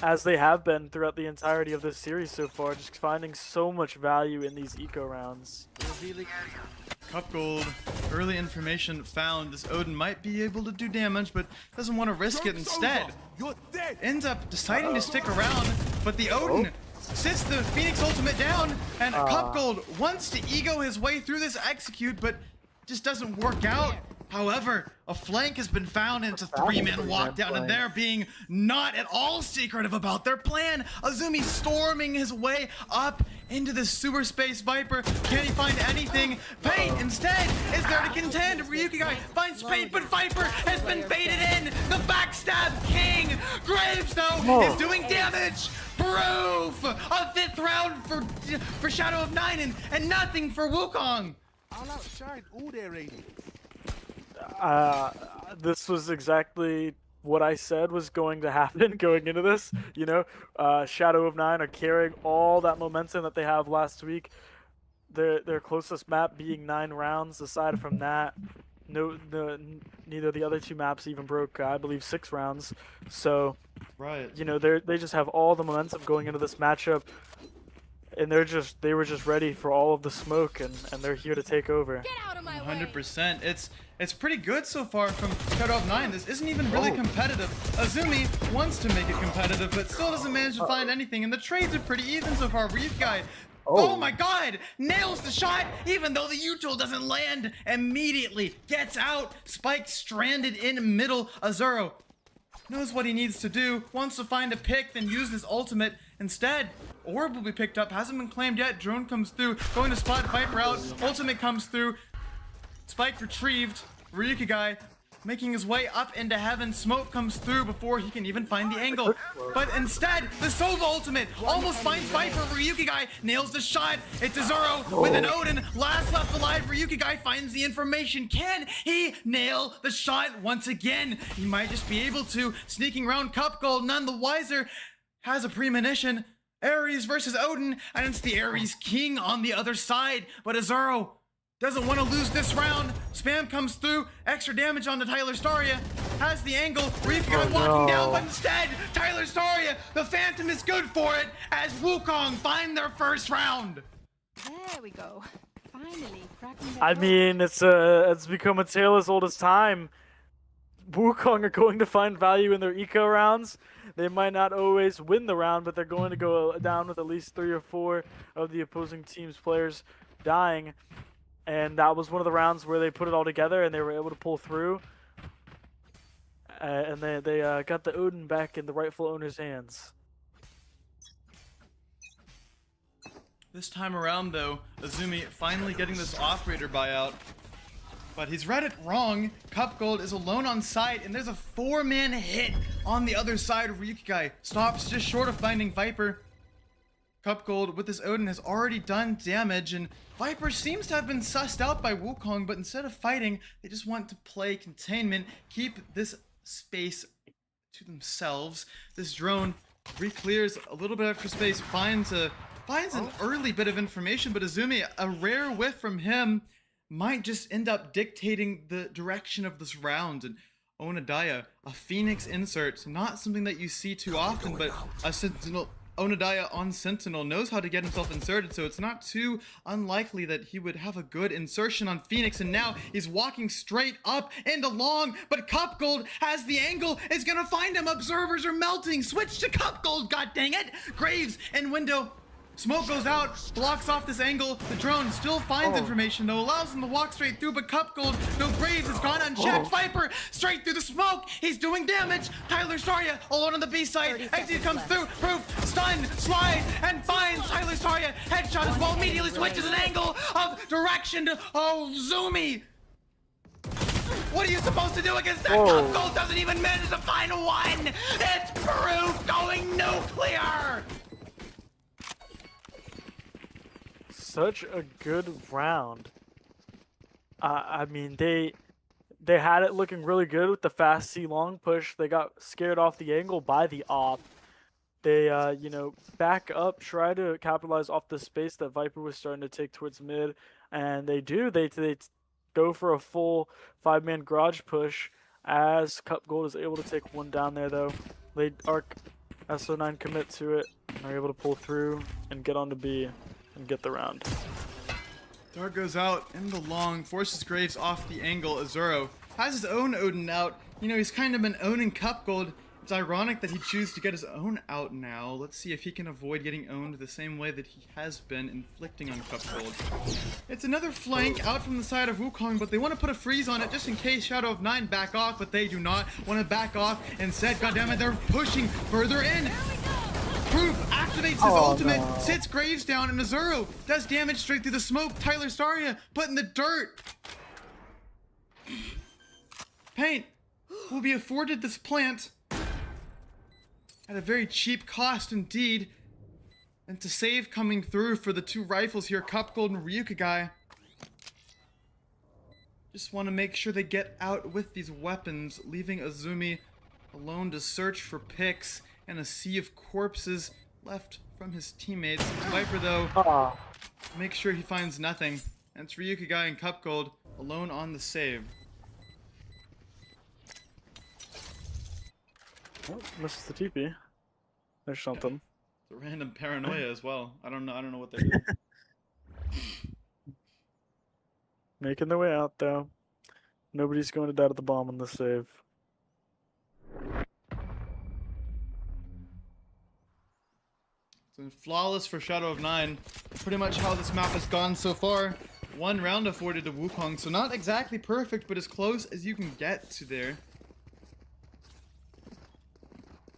as they have been throughout the entirety of this series so far. Just finding so much value in these eco rounds. Cup Gold, early information found. This Odin might be able to do damage, but doesn't want to risk it. Instead, ends up deciding to stick around, but the Odin sits the Phoenix ultimate down, and Cup Gold wants to ego his way through this execute, but just doesn't work out. However, a flank has been found, and it's a 3-man walk down, and they're being not at all secretive about their plan. Azumi storming his way up into the sewer space Viper. Can he find anything? Pain instead is there to contend. Ryukigai finds Pain, but Viper has been baited in. The backstab king. Graves, though, is doing damage. Proof! A 5th round for Shadow of 9, and nothing for Wukong. I'll outshine all their raiding. This was exactly what I said was going to happen going into this. You know, Shadow of 9 are carrying all that momentum that they have last week. Their closest map being 9 rounds. Aside from that, neither of the other 2 maps even broke, I believe, 6 rounds. So, right, you know, they just have all the momentum going into this matchup, and they were just ready for all of the smoke, and they're here to take over. Get out of my 100%. It's pretty good so far from Shadow of 9. This isn't even really competitive. Azumi wants to make it competitive, but still doesn't manage to find anything, and the trades are pretty even so far. Ryukigai, oh my god, nails the shot, even though the U-tool doesn't land immediately. Gets out, Spike stranded in middle. Azuro knows what he needs to do, wants to find a pick, then use his ultimate. Instead, Orb will be picked up, hasn't been claimed yet. Drone comes through, going to spot Viper out. Ultimate comes through. Spike retrieved. Ryukigai making his way up into heaven. Smoke comes through before he can even find the angle. But instead, the Sova ultimate almost finds Viper. Ryukigai nails the shot. It's Azuro with an Odin. Last left alive. Ryukigai finds the information. Can he nail the shot once again? He might just be able to. Sneaking around Cup Gold, none the wiser. Has a premonition. Ares versus Odin, and it's the Ares King on the other side. But Azuro doesn't want to lose this round. Spam comes through. Extra damage on the Tyler Staria. Has the angle. Ryukigai walking down, but instead, Tyler Staria, the Phantom is good for it as Wukong find their first round. There we go. Finally cracking that I code. mean, it's become a tale as old as time. Wukong are going to find value in their eco rounds. They might not always win the round, but they're going to go down with at least 3 or 4 of the opposing team's players dying. And that was one of the rounds where they put it all together and they were able to pull through. And they got the Odin back in the rightful owner's hands. This time around, though, Azumi finally getting this operator buyout. But he's read it wrong. Cup Gold is alone on site, and there's a 4-man hit on the other side. Ryukigai stops just short of finding Viper. Cup Gold with this Odin has already done damage, and Viper seems to have been sussed out by Wukong, but instead of fighting, they just want to play containment, keep this space to themselves. This drone re-clears a little bit extra space, finds an early bit of information, but Azumi, a rare whiff from him might just end up dictating the direction of this round. And Onodaya, a Phoenix insert, not something that you see too often, but a Sentinel. Onodaya on Sentinel knows how to get himself inserted, so it's not too unlikely that he would have a good insertion on Phoenix, and now he's walking straight up and along, but Cup Gold has the angle, is gonna find him. Observers are melting. Switch to Cup Gold, god dang it! Graves in window. Smoke goes out, blocks off this angle. The drone still finds information, though, allows him to walk straight through, but Cup Gold, no, Graves has gone unchecked. Viper, straight through the smoke. He's doing damage. Tyler Staria, alone on the B side. Exit comes through, proof, stun, slide, and finds Tyler Staria. Headshot as well, immediately switches an angle of direction to, Zumi. What are you supposed to do against that? Cup Gold doesn't even manage to find one. It's proof going nuclear. Such a good round. I mean, they had it looking really good with the fast C long push. They got scared off the angle by the op. They, you know, back up, try to capitalize off the space that Viper was starting to take towards mid, and they do. They go for a full 5-man garage push as Cup Gold is able to take one down there, though. They arc SO9 commit to it, and are able to pull through and get onto B and get the round. Dart goes out in the long, forces Graves off the angle. Azuro has his own Odin out. You know, he's kind of been owning Cup Gold. It's ironic that he chooses to get his own out now. Let's see if he can avoid getting owned the same way that he has been inflicting on Cup Gold. It's another flank out from the side of Wukong, but they want to put a freeze on it just in case Shadow of 9 back off, but they do not want to back off. Instead, goddammit, they're pushing further in. Proof activates his ultimate, sits Graves down, and Azuro does damage straight through the smoke. Tyler Staria put in the dirt. Paint will be afforded this plant at a very cheap cost indeed. And to save coming through for the two rifles here, Cup Gold and Ryukagai. Just want to make sure they get out with these weapons, leaving Azumi alone to search for picks and a sea of corpses left from his teammates. Viper, though, make sure he finds nothing. And it's Ryukagai and Cup Gold alone on the save. Oh, misses the TP. There's something. It's a random paranoia as well. I don't know what they're doing. Making their way out, though. Nobody's going to die to the bomb on the save. So flawless for Shadow of 9. Pretty much how this map has gone so far. One round afforded to Wukong, so not exactly perfect, but as close as you can get to there.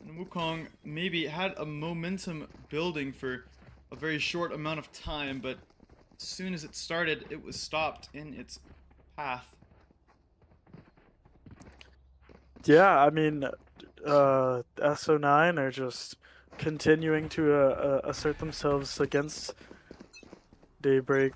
And Wukong maybe had a momentum building for a very short amount of time, but as soon as it started, it was stopped in its path. Yeah, I mean, SO9 are just continuing to assert themselves against Daybreak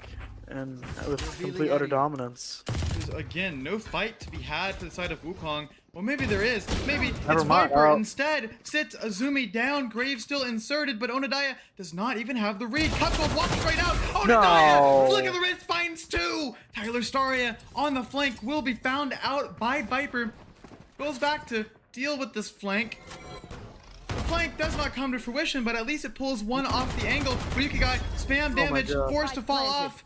and with complete utter dominance. There's, again, no fight to be had for the side of Wukong. Well, maybe there is. Maybe Never it's mind. Viper instead. Sits Azumi down. Graves still inserted, but Onodaya does not even have the read. Cup Gold walks straight out. Onodaya! Flick of the wrist finds two. Tyler Staria on the flank will be found out by Viper. Goes back to deal with this flank. The flank does not come to fruition, but at least it pulls one off the angle. Ryukagai, spam damage, forced to fall off.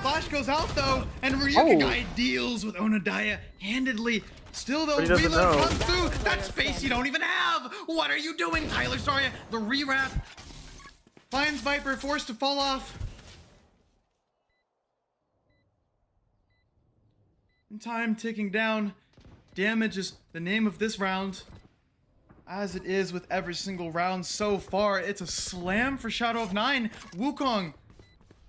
Flash goes out though, and Ryukagai deals with Onodaya handedly. Still though, reload comes through. That space you don't even have. What are you doing, Tyler Staria? The rewrap finds Viper, forced to fall off. And time ticking down. Damage is the name of this round. As it is with every single round so far, it's a slam for Shadow of 9. Wukong,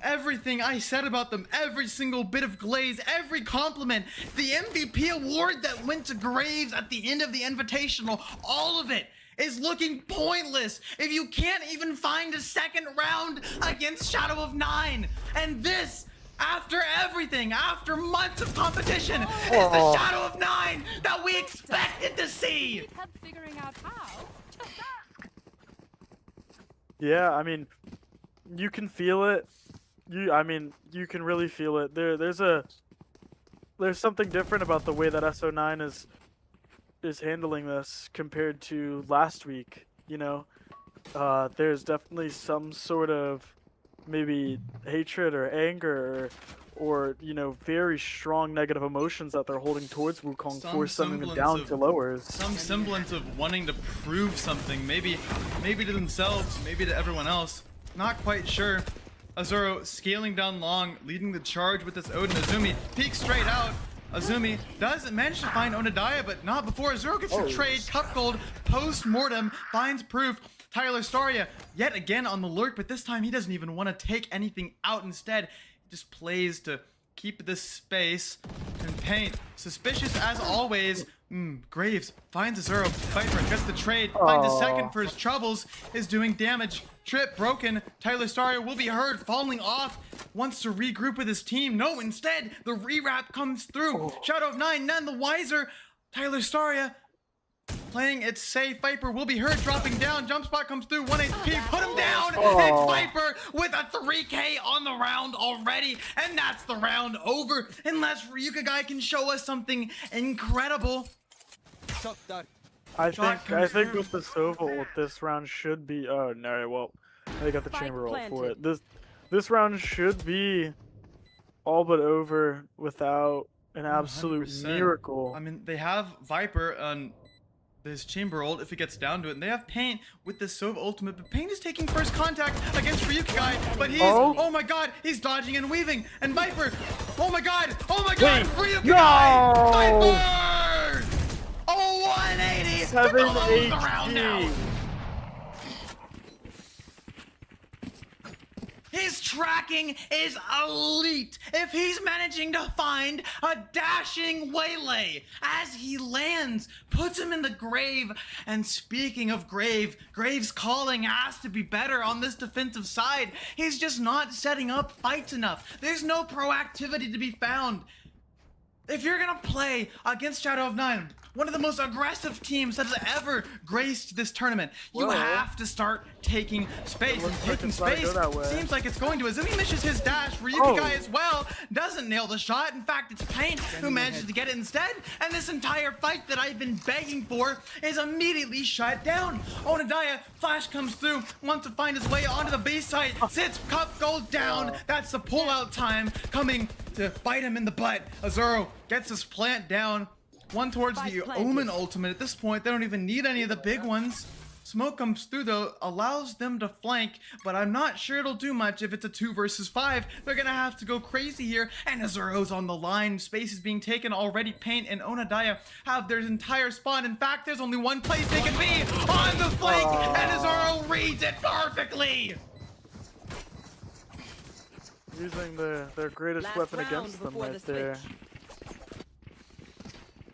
everything I said about them, every single bit of glaze, every compliment, the MVP award that went to Graves at the end of the Invitational, all of it is looking pointless if you can't even find a second round against Shadow of 9. And this, after everything, after months of competition, is the Shadow of 9 that we expected to see. Need help figuring out how? Just ask. Yeah, I mean, you can feel it. You can really feel it. There's something different about the way that SO9 is handling this compared to last week. You know, there's definitely some sort of maybe hatred or anger or you know, very strong negative emotions that they're holding towards Wukong for sending them down to lowers. Some semblance of wanting to prove something, maybe to themselves, maybe to everyone else. Not quite sure. Azuro scaling down long, leading the charge with this Odin. Azumi peeks straight out. Azumi does manage to find Onodaya, but not before Azuro gets to trade. Cup Gold post-mortem finds proof. Tyler Staria yet again on the lurk, but this time he doesn't even want to take anything out. Instead, he just plays to keep this space and paint. Suspicious as always. Graves finds Azuro. Viper gets the trade. Finds a second for his troubles. Is doing damage. Trip broken. Tyler Staria will be heard falling off. Wants to regroup with his team. No, instead, the rewrap comes through. Shadow of 9, none the wiser. Tyler Staria playing it safe. Viper will be heard dropping down. Jump spot comes through. 1 HP. Put him down. It's Viper with a 3K on the round already. And that's the round over. Unless Ryuka guy can show us something incredible. I think with the Sova ult, this round should be. Oh no! Well, they got the Spike chamber ult for planted. it. This round should be all but over without an absolute 100%. miracle. I mean, they have Viper on this chamber ult if it gets down to it, and they have Paint with this Sova ultimate, but Paint is taking first contact against Ryuka guy, but he's, oh my god, he's dodging and weaving, and Viper, oh my god, Ryuka guy, Viper! Oh, 180 to 7 close the round now. HP. His tracking is elite if he's managing to find a dashing waylay as he lands, puts him in the grave. And speaking of Graves' calling has to be better on this defensive side. He's just not setting up fights enough. There's no proactivity to be found. If you're gonna play against Shadow of 9, one of the most aggressive teams that has ever graced this tournament, you have to start taking space. And taking space seems like it's going to. Azumi misses his dash. Ryuka guy as well doesn't nail the shot. In fact, it's Paint who manages to get it instead. And this entire fight that I've been begging for is immediately shut down. Onodaya, flash comes through, wants to find his way onto the B site. Sits, Cup goes down. That's the pull-out time coming to bite him in the butt. Azuro gets his plant down. One towards the Omen ultimate. At this point, they don't even need any of the big ones. Smoke comes through though, allows them to flank, but I'm not sure it'll do much if it's a 2 versus 5. They're gonna have to go crazy here, and Azuro's on the line. Space is being taken already. Paint and Onodaya have their entire spawn. In fact, there's only one place they can be, on the flank, and Azuro reads it perfectly! Using their greatest Last weapon round against them before right the there. switch.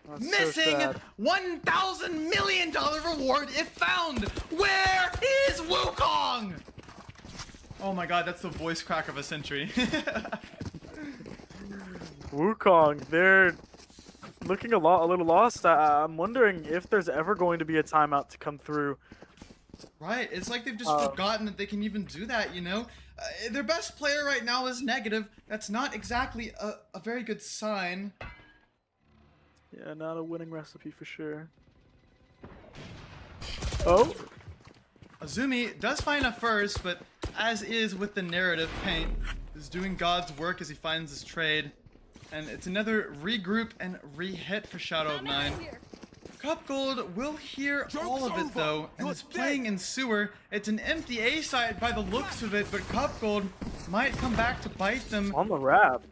That's so Missing sad. $1,000 million reward if found. Where is Wukong? Oh my god, that's the voice crack of a century. Wukong, they're looking a little lost. I'm wondering if there's ever going to be a timeout to come through. Right, it's like they've just forgotten that they can even do that, you know? Their best player right now is negative. That's not exactly a very good sign. Yeah, not a winning recipe for sure. Oh, Azumi does find a first, but as is with the narrative, Paint is doing God's work as he finds his trade. And it's another regroup and re-hit for Shadow of 9. Cup Gold will hear all of it though, and is playing in sewer. It's an empty A side by the looks of it, but Cup Gold might come back to bite them. on the wrap.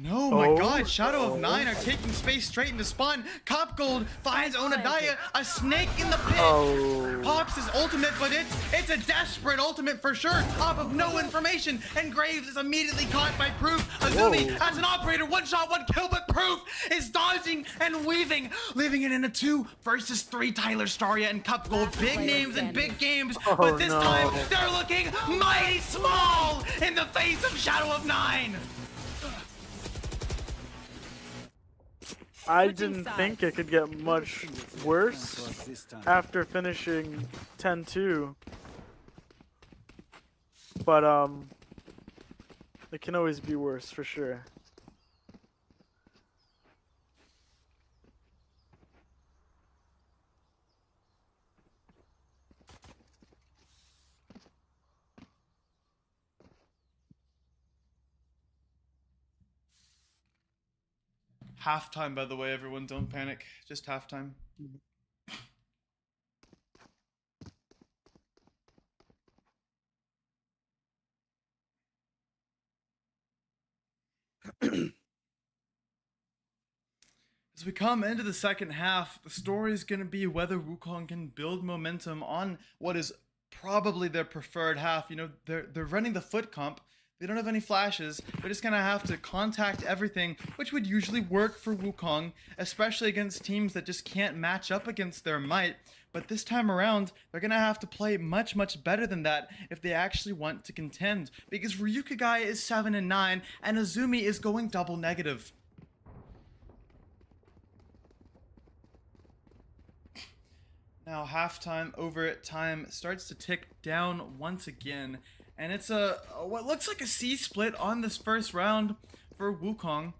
No, my Oh, God, Shadow of 9 are taking space straight into spawn. Cop Gold finds Onodaya, a snake in the pit. Oh. Pops his ultimate, but it's a desperate ultimate for sure, off of no information, and Graves is immediately caught by Proof. Azumi, Whoa. as an operator, one shot, one kill, but Proof is dodging and weaving, leaving it in a 2 versus 3 Tyler Staria and Cup Gold. Big names and big games, but this time, they're looking mighty small in the face of Shadow of 9. I didn't think it could get much worse after finishing 10-2. But it can always be worse for sure. Halftime, by the way, everyone, don't panic. Just halftime. As we come into the second half, the story is going to be whether Wukong can build momentum on what is probably their preferred half. You know, they're running the foot comp. They don't have any flashes. They're just going to have to contact everything, which would usually work for Wukong, especially against teams that just can't match up against their might. But this time around, they're going to have to play much, much better than that if they actually want to contend. Because Ryukagai is 7-9, and Azumi is going double negative. Now halftime overtime starts to tick down once again. And it's a what looks like a C split on this first round for Wukong.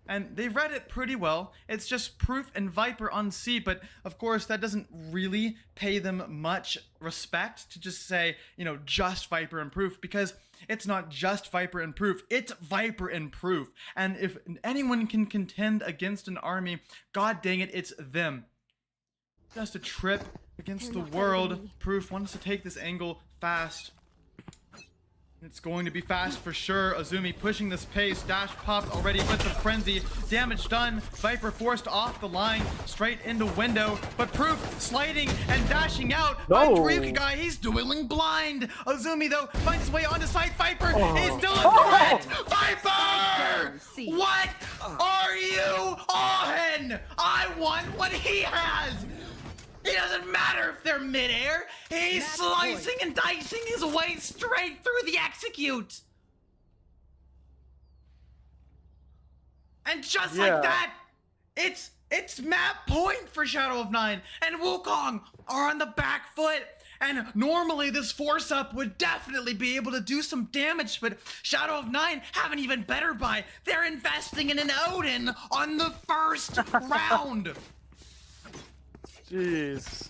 And they read it pretty well. It's just Proof and Viper on C, but of course that doesn't really pay them much respect to just say, you know, just Viper and Proof, because it's not just Viper and Proof, it's Viper and Proof. And if anyone can contend against an army, god dang it, it's them. Just a trip against the world. Proof wants to take this angle fast. It's going to be fast for sure. Azumi pushing this pace. Dash popped already with the frenzy. Damage done. Viper forced off the line. Straight into window. But Proof sliding and dashing out. No. Ryukagai, he's dueling blind. Azumi, though, finds his way onto site. Viper is still a threat. Viper! What are you on? I want what he has. It doesn't matter if they're midair. He's slicing and dicing his way straight through the execute. And just like that, it's map point for Shadow of 9. And Wukong are on the back foot. And normally this force up would definitely be able to do some damage, but Shadow of 9 have an even better buy. They're investing in an Odin on the first round. Jeez,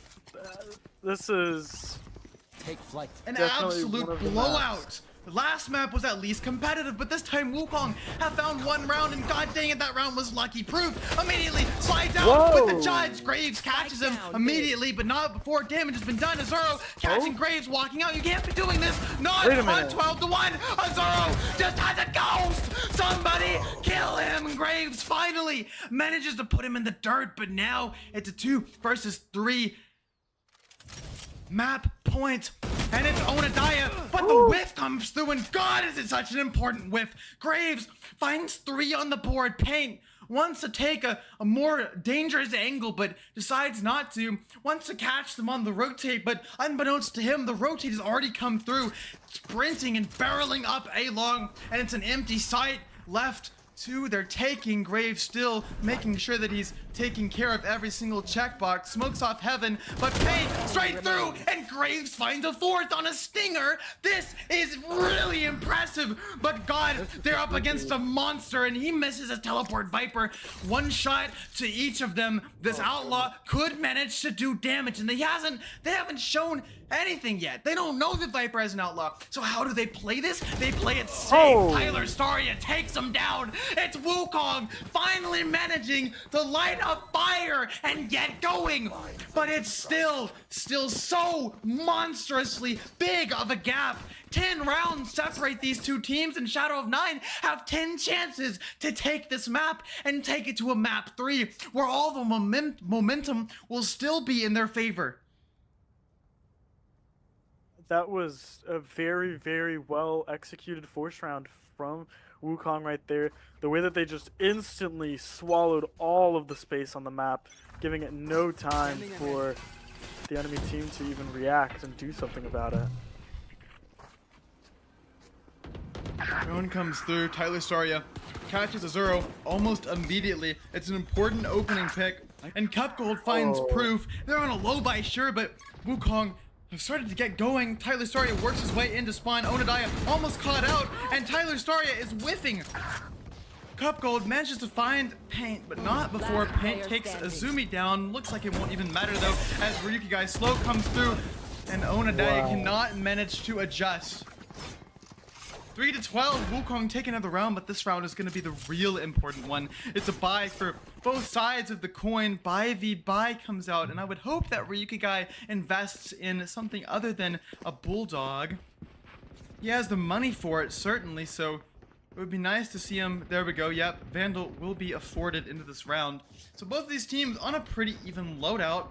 this is Take flight. An definitely one absolute of the blowout. maps. The last map was at least competitive, but this time Wukong have found one round, and god dang it, that round was lucky. Proof immediately slides out with the judge. Graves catches him immediately, but not before damage has been done. Azuro catching Graves, walking out. You can't be doing this. Not Wait a on minute. 12-1. Azuro just has a ghost. Somebody kill him. And Graves finally manages to put him in the dirt, but now it's a 2 versus 3 map point, and it's Onodaya, but the whiff comes through, and god is it such an important whiff. Graves finds 3 on the board. Paint wants to take a more dangerous angle, but decides not to. Wants to catch them on the rotate, but unbeknownst to him, the rotate has already come through, sprinting and barreling up A long, and it's an empty site left. 2, they're taking Graves, still making sure that he's taking care of every single checkbox. Smokes off heaven, but Pain straight through, and Graves finds a 4th on a stinger. This is really impressive, but god, they're up against a monster, and he misses a teleport Viper. One shot to each of them. This outlaw could manage to do damage, and they haven't shown anything yet. They don't know that Viper has an outlaw. So how do they play this? They play it safe. Tyler Staria takes him down. It's Wukong finally managing to light a fire and get going. But it's still so monstrously big of a gap. 10 rounds separate these two teams, and Shadow of 9 have 10 chances to take this map and take it to a map 3 where all the momentum will still be in their favor. That was a very, very well executed force round from Wukong right there. The way that they just instantly swallowed all of the space on the map, giving it no time for the enemy team to even react and do something about it. Drone comes through. Tyler Staria catches Azuro almost immediately. It's an important opening pick. And Cup Gold finds proof. They're on a low buy, sure, but Wukong have started to get going. Tyler Staria works his way into spawn. Onodaya almost caught out, and Tyler Staria is whiffing. Cup Gold manages to find Paint, but not before Paint takes Azumi down. Looks like it won't even matter though, as Ryuki Guy slow comes through, and Onodaya cannot manage to adjust. 3-12, Wukong take another round, but this round is going to be the real important one. It's a buy for both sides of the coin. Buy v buy comes out, and I would hope that Ryuki Guy invests in something other than a bulldog. He has the money for it, certainly, so it would be nice to see him. There we go, yep, Vandal will be afforded into this round. So both of these teams on a pretty even loadout.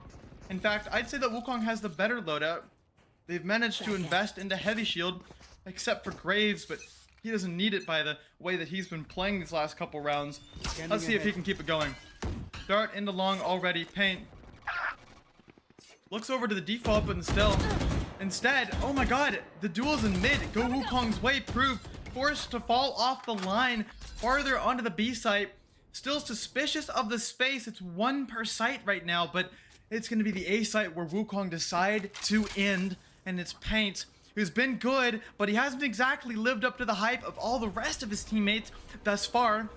In fact, I'd say that Wukong has the better loadout. They've managed to invest into Heavy Shield, except for Graves, but he doesn't need it by the way that he's been playing these last couple rounds. Let's see if he can keep it going. Dart into long already. Paint looks over to the default, but instead, oh my god, the duels in mid go Wukong's way. Proof forced to fall off the line farther onto the B site. Still suspicious of the space. It's 1 per site right now, but it's going to be the A site where Wukong decide to end, and it's Paint, who's been good, but he hasn't exactly lived up to the hype of all the rest of his teammates thus far.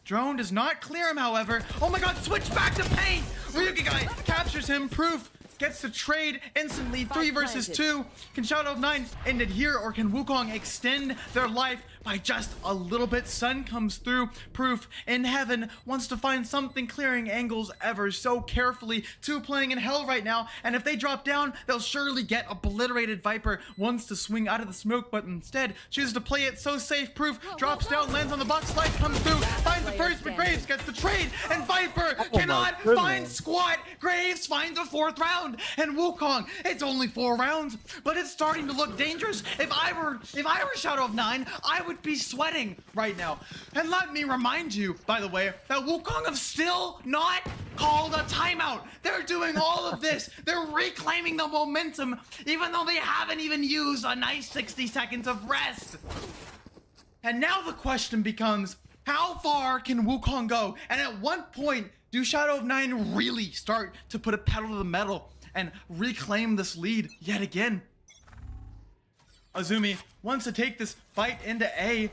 Drone does not clear him, however. Oh my god, switch back to Paint! Ryuki Guy captures him. Proof gets the trade instantly. 3 versus 2. Can Shadow of 9 end it here, or can Wukong extend their life by just a little bit? Sun comes through. Proof in heaven wants to find something, clearing angles ever so carefully. 2 playing in hell right now, and if they drop down, they'll surely get obliterated. Viper wants to swing out of the smoke, but instead chooses to play it so safe. Proof drops down, lands on the box, slide comes through, finds the first, but Graves gets the trade, and Viper cannot find squat. Graves finds a 4th round, and Wukong, it's only 4 rounds, but it's starting to look dangerous. If I were Shadow of 9, I would be sweating right now. And let me remind you, by the way, that Wukong have still not called a timeout. They're doing all of this. They're reclaiming the momentum, even though they haven't even used a nice 60 seconds of rest. And now the question becomes, how far can Wukong go? And at what point do Shadow of 9 really start to put a pedal to the metal and reclaim this lead yet again? Azumi wants to take this fight into A.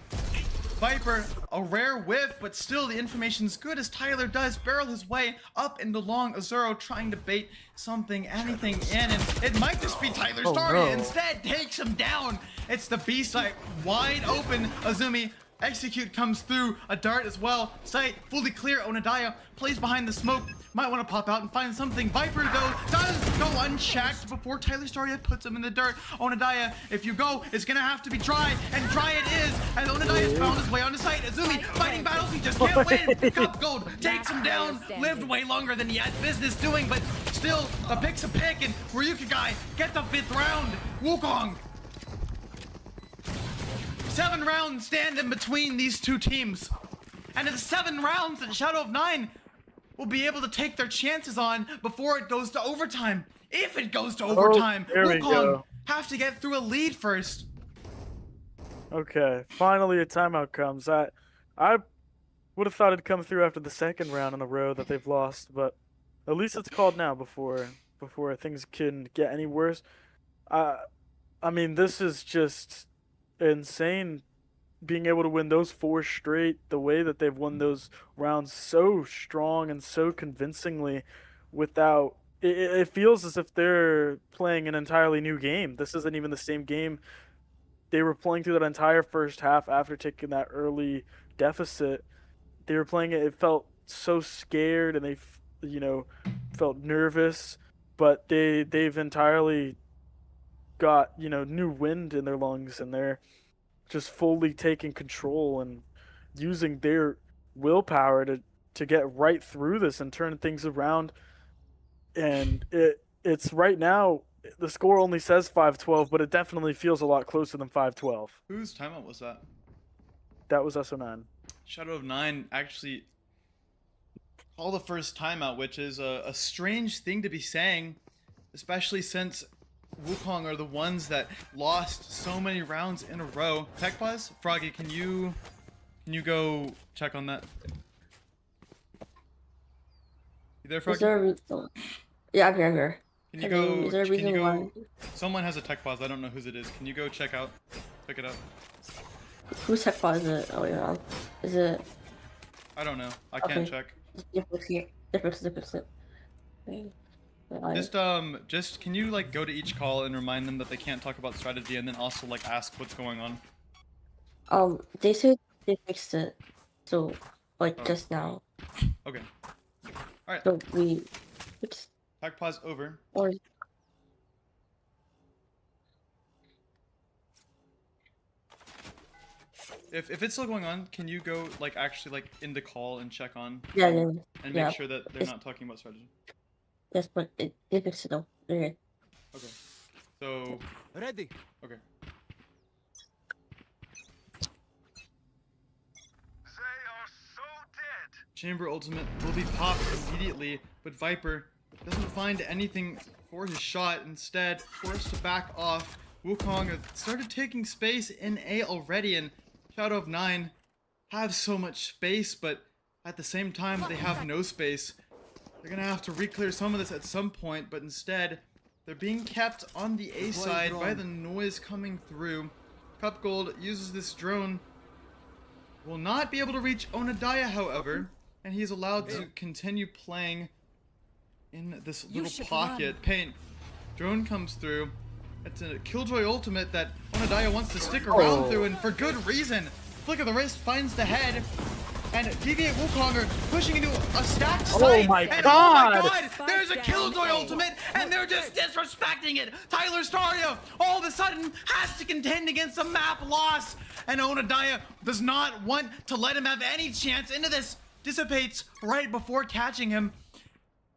Viper, a rare whiff, but still the information's good as Tyler does barrel his way up into long. Azuro trying to bait something, anything in, and it might just be Tyler Staria. Instead, takes him down. It's the B site wide open. Azumi execute comes through, a dart as well. Site fully clear. Onodaya plays behind the smoke. Might want to pop out and find something. Viper, though, does go unchecked before Tyler Staria puts him in the dirt. Onodaya, if you go, it's going to have to be dry, and dry it is, as Onodaya has found his way onto site. Azumi fighting battles he just can't win. Cup Gold takes him down. Lived way longer than he had business doing, but still, a pick's a pick, and Ryuki Guy get the 5th round. Wukong. 7 rounds stand in between these two teams. And it's 7 rounds that Shadow of 9 will be able to take their chances on before it goes to overtime. If it goes to overtime, Wukong have to get through a lead first. Okay, finally a timeout comes. I would have thought it'd come through after the 2nd round in a row that they've lost, but at least it's called now before things can get any worse. I mean, this is just insane, being able to win those 4 straight, the way that they've won those rounds so strong and so convincingly without it feels as if they're playing an entirely new game. This isn't even the same game they were playing through that entire first half after taking that early deficit. They were playing it, it felt so scared and felt nervous, but they've entirely got new wind in their lungs, and they're just fully taking control and using their willpower to get right through this and turn things around. And it's right now the score only says 5-12, but it definitely feels a lot closer than 5-12. Whose timeout was that? That was SO9. Shadow of 9 actually called the first timeout, which is a strange thing to be saying, especially since Wukong are the ones that lost so many rounds in a row. Tech pause? Froggy, can you go check on that? You there, Froggy? Is there a reason? Yeah, I'm here. Can you go? Is there a reason why? Someone has a tech pause. I don't know whose it is. Can you go check it out? Whose tech pause is it? Oh, yeah. Is it? I don't know. I can't check. Difference. Just can you like go to each call and remind them that they can't talk about strategy, and then also like ask what's going on? They said they fixed it, so just now. Okay. All right. So we fixed. Tech pause over. Or. If it's still going on, can you go like actually like in the call and check on? Yeah. And make sure that they're not talking about strategy. Yes, but they fixed it though. Okay. Okay. So. Ready. Okay. They are so dead. Chamber ultimate will be popped immediately, but Viper doesn't find anything for his shot. Instead, forced to back off. Wukong started taking space in A already, and Shadow of 9 have so much space, but at the same time they have no space. They're gonna have to re-clear some of this at some point, but instead they're being kept on the A side by the noise coming through. Cup Gold uses this drone. Will not be able to reach Onodaya, however, and he's allowed to continue playing in this little pocket. Paint. Drone comes through. It's a Killjoy ultimate that Onodaya wants to stick around through, and for good reason. Flick of the wrist finds the head, and DV8 Wukong are pushing into a stacked site. Oh my and god! Oh my god! There's a Killjoy ultimate, and they're just disrespecting it. Tyler Stario all of a sudden has to contend against a map loss, and Onodaya does not want to let him have any chance into this. Dissipates right before catching him.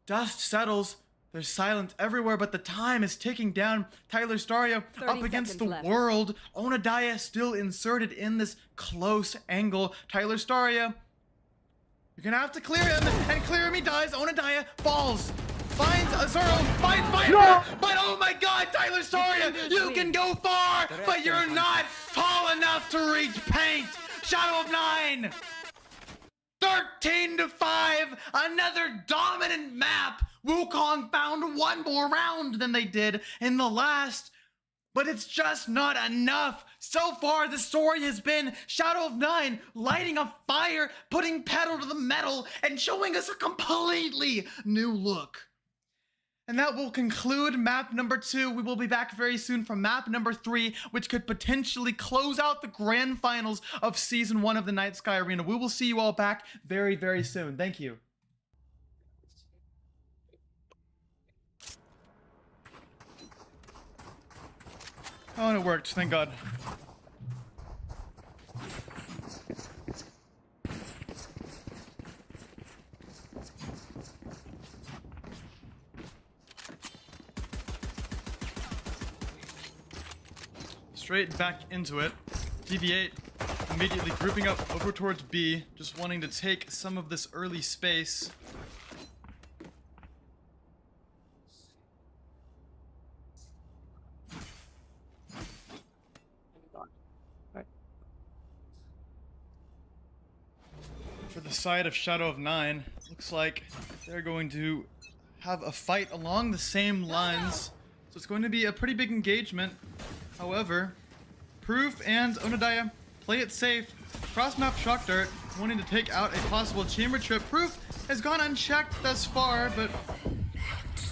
Dust settles. There's silence everywhere, but the time is ticking down. Tyler Stario up against the world. Onodaya still inserted in this close angle. Tyler Stario, you're gonna have to clear him, and clear him he does. Onodaya falls. Finds Azuro, finds Viper, no! But oh my god, Tyler Stario, you can go far, but you're not tall enough to reach paint. Shadow of 9. 13-5, another dominant map. Wukong found one more round than they did in the last, but it's just not enough. So far, the story has been Shadow of 9 lighting a fire, putting pedal to the metal, and showing us a completely new look. And that will conclude map number 2. We will be back very soon for map number 3, which could potentially close out the grand finals of season 1 of the Night Sky Arena. We will see you all back very, very soon. Thank you. Oh, and it worked. Thank God. Straight back into it. DV8 immediately grouping up over towards B, just wanting to take some of this early space. For the side of Shadow of 9, looks like they're going to have a fight along the same lines. So it's going to be a pretty big engagement. However, Proof and Onodaya play it safe. Cross-map shock dart, wanting to take out a possible chamber trip. Proof has gone unchecked thus far, but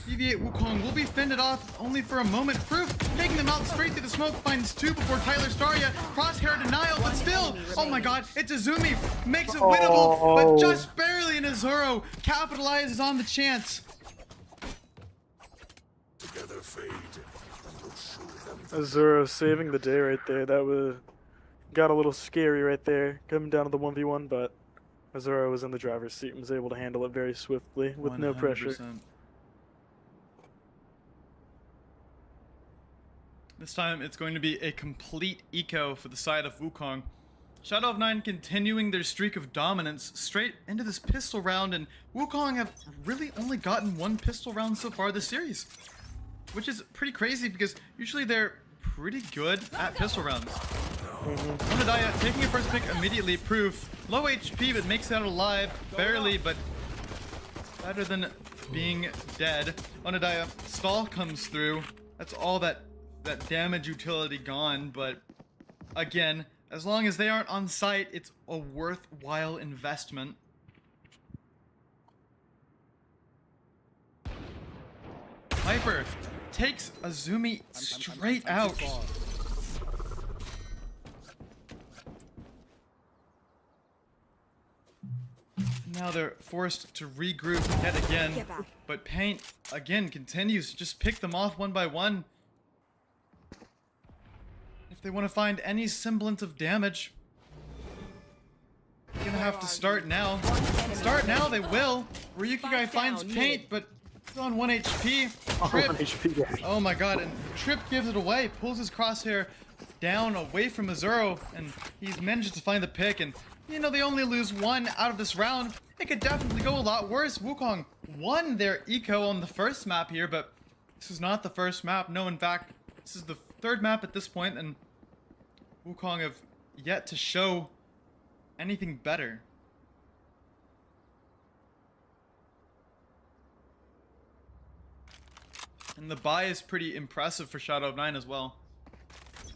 DV8 Wukong will be fended off only for a moment. Proof taking them out straight through the smoke, finds 2 before Tyler Staria. Crosshair denial, but still, oh my god, it's Izumi. Makes it winnable, but just barely Finally, an Azuro capitalizes on the chance. Together fade. Azuro saving the day right there. That was got a little scary right there, coming down to the 1v1, but Azuro was in the driver's seat and was able to handle it very swiftly with no pressure. 100%. This time, it's going to be a complete eco for the side of Wukong. Shadow of 9 continuing their streak of dominance straight into this pistol round, and Wukong have really only gotten one pistol round so far this series. Which is pretty crazy because usually they're pretty good at pistol rounds. Onodaya taking a first pick immediately, Proof. Low HP but makes it out alive, barely, but better than being dead. Onodaya, stall comes through. That's all that damage utility gone, but again, as long as they aren't on site, it's a worthwhile investment. Viper takes Azumi straight out. Now they're forced to regroup yet again, but Paint again continues to just pick them off one by one. If they want to find any semblance of damage, they're gonna have to start now. Start now, they will. Ryuki guy finds Paint, but he's on 1 HP. Trip. 1 HP. Oh my god, and Trip gives it away, pulls his crosshair down away from Azuro, and he's managed to find the pick, and you know, they only lose one out of this round. It could definitely go a lot worse. Wukong won their eco on the first map here, but this is not the first map. No, in fact, this is the third map at this point, and Wukong have yet to show anything better. And the buy is pretty impressive for Shadow of 9 as well.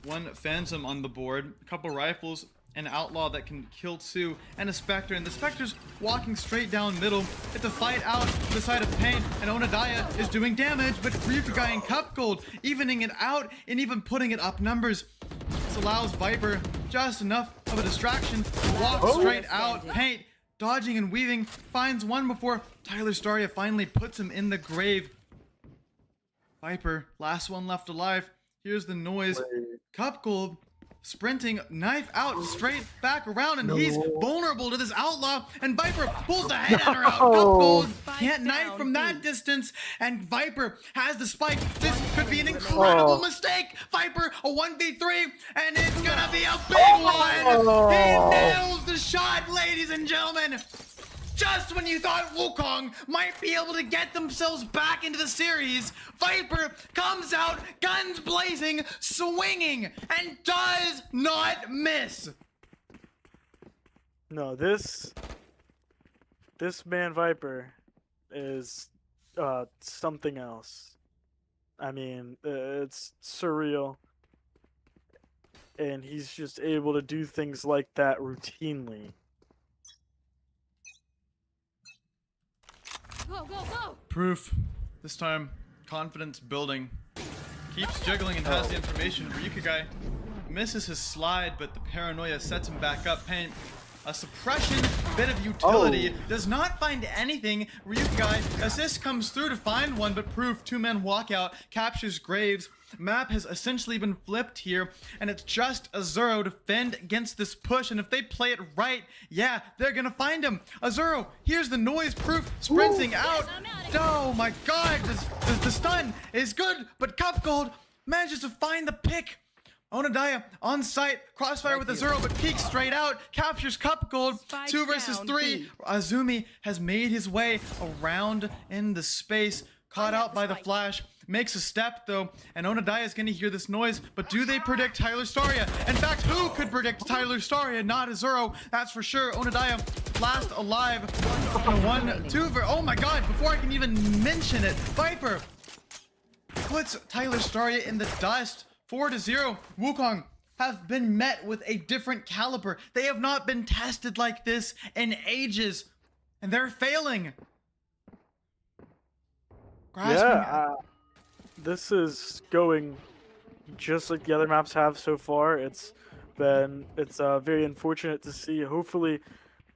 One Phantom on the board, a couple rifles, an Outlaw that can kill two, and a Spectre. And the Spectre's walking straight down middle. It's a fight out to the side of Paint, and Onodaya is doing damage, but Ryukigai and Cup Gold evening it out and even putting it up numbers. This allows Viper just enough of a distraction to walk straight out. Paint, dodging and weaving, finds one before Tyler Staria finally puts him in the grave. Viper, last one left alive. Here's the noise. Cup Gold sprinting, knife out, straight back around, and he's vulnerable to this Outlaw, and Viper pulls the headhunter out. Cup Gold can't knife from that distance, and Viper has the spike. This could be an incredible mistake. Viper, a 1v3, and it's gonna be a big one. He nails the shot, ladies and gentlemen. Just when you thought Wukong might be able to get themselves back into the series, Viper comes out, guns blazing, swinging, and does not miss. No, this man Viper is something else. I mean, it's surreal. And he's just able to do things like that routinely. Go, go, go! Proof. This time, confidence building. Keeps jiggling and has the information. Ryukigai misses his slide, but the paranoia sets him back up. Paint. A suppression, bit of utility, does not find anything. Ryukigai, assist comes through to find one, but Proof, two-man walkout, captures Graves. Map has essentially been flipped here, and it's just Azuro to fend against this push, and if they play it right, yeah, they're gonna find him. Azuro, here's the noise. Proof sprinting out. Oh my god, the stun is good, but Cup Gold manages to find the pick. Onodaya on site, crossfire with Azuro, but peeks straight out, captures Cup Gold, 2 versus 3. Azumi has made his way around in the space, caught out by the flash, makes a step though, and Onodaya is gonna hear this noise, but do they predict Tyler Staria? In fact, who could predict Tyler Staria? Not Azuro, that's for sure. Onodaya last alive, 1-2 oh my god, before I can even mention it, Viper puts Tyler Staria in the dust. 4-0. Wukong have been met with a different caliber. They have not been tested like this in ages, and they're failing. This is going just like the other maps have so far. It's very unfortunate to see. Hopefully,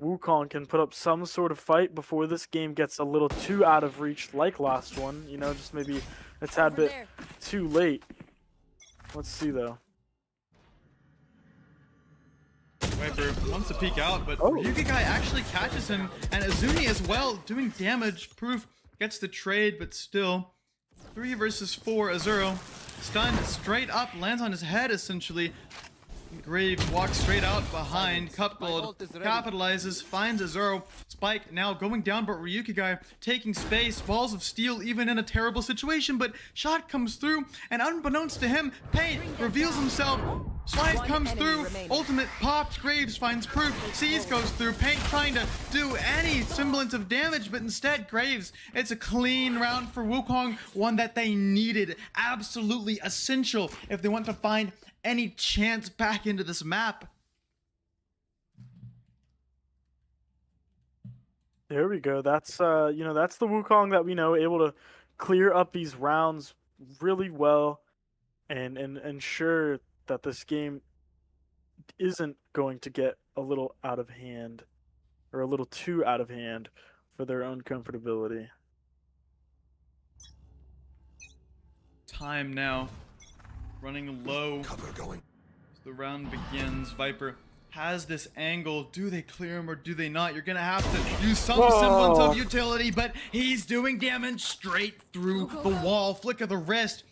Wukong can put up some sort of fight before this game gets a little too out of reach like last one. You know, just maybe a tad bit too late. Let's see though. Viper wants to peek out, but Oh. Ryuga guy actually catches him, and Azumi as well, doing damage. Proof gets the trade, but still. 3 versus 4, Azuro. Stunned straight up, lands on his head essentially. Graves walks straight out behind. Cup Gold capitalizes, finds Azuro. Spike now going down, but Ryuga guy taking space. Balls of steel even in a terrible situation, but shot comes through, and unbeknownst to him, Paint reveals himself. Slide One comes enemy through, remaining. ultimate popped, Graves finds Proof, Seize goes through, Paint trying to do any semblance of damage, but instead Graves, it's a clean round for Wukong, one that they needed, absolutely essential if they want to find any chance back into this map. There we go. That's you know, that's the Wukong that we know, able to clear up these rounds really well and ensure that this game isn't going to get a little out of hand or a little too out of hand for their own comfortability. Time now, running low. Cover going. As the round begins, Viper has this angle. Do they clear him or do they not? You're gonna have to use some semblance of utility, but he's doing damage straight through the wall. Flick of the wrist.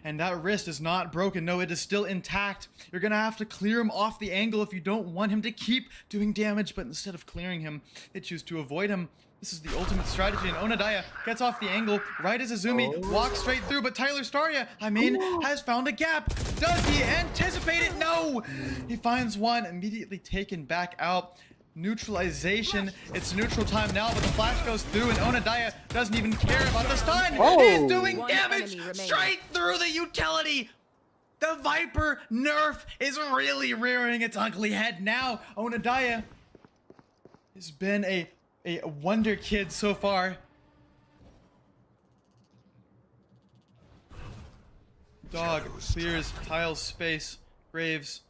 And that wrist is not broken. No, it is still intact. You're gonna have to clear him off the angle if you don't want him to keep doing damage, but instead of clearing him, they choose to avoid him. This is the ultimate strategy, and Onodaya gets off the angle right as Azumi walks straight through, but Tyler Staria, has found a gap. Does he anticipate it? No! He finds one, immediately taken back out. Neutralization. It's neutral time now, but the flash goes through, and Onodaya doesn't even care about the stun. He's doing One damage enemy remaining. straight through the utility. The Viper nerf is really rearing its ugly head now. Onodaya has been a wonder kid so far. Dog clears Tile's space. Graves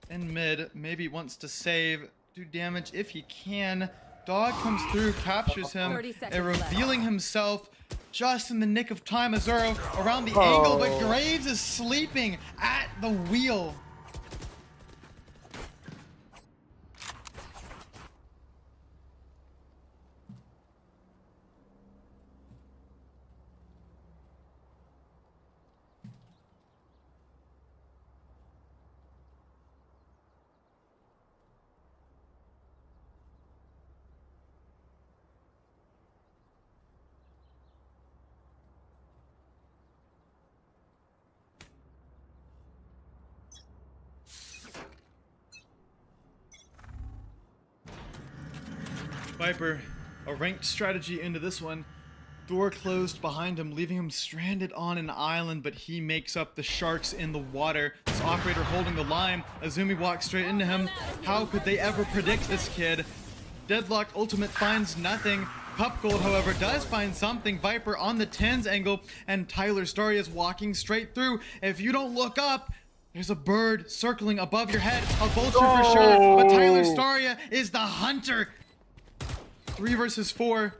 in mid, maybe wants to save, do damage if he can. Dog comes through, captures him, 30 seconds and left. revealing himself just in the nick of time. Azuro around the angle, but Graves is sleeping at the wheel. Viper, a ranked strategy into this one. Door closed behind him, leaving him stranded on an island, but he makes up the sharks in the water. This operator holding the line. Azumi walks straight into him. How could they ever predict this kid? Deadlock ultimate finds nothing. Cup Gold, however, does find something. Viper on the 10's angle, and Tyler Starry is walking straight through. If you don't look up, there's a bird circling above your head, a vulture for sure, but Tyler Staria is the hunter. 3 versus 4.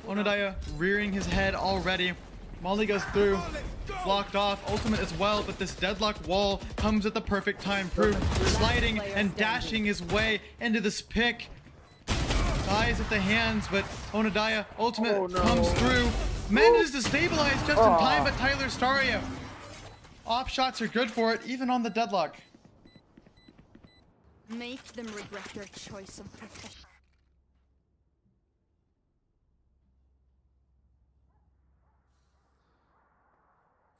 Onodaya rearing his head already. Molly goes through, blocked off, ultimate as well, but this deadlock wall comes at the perfect time. Proof sliding and dashing his way into this pick. Dies at the hands, but Onodaya ultimate comes through. Manages to stabilize just in time, but Tyler Staria. Op shots are good for it, even on the deadlock. Make them regret their choice of profession.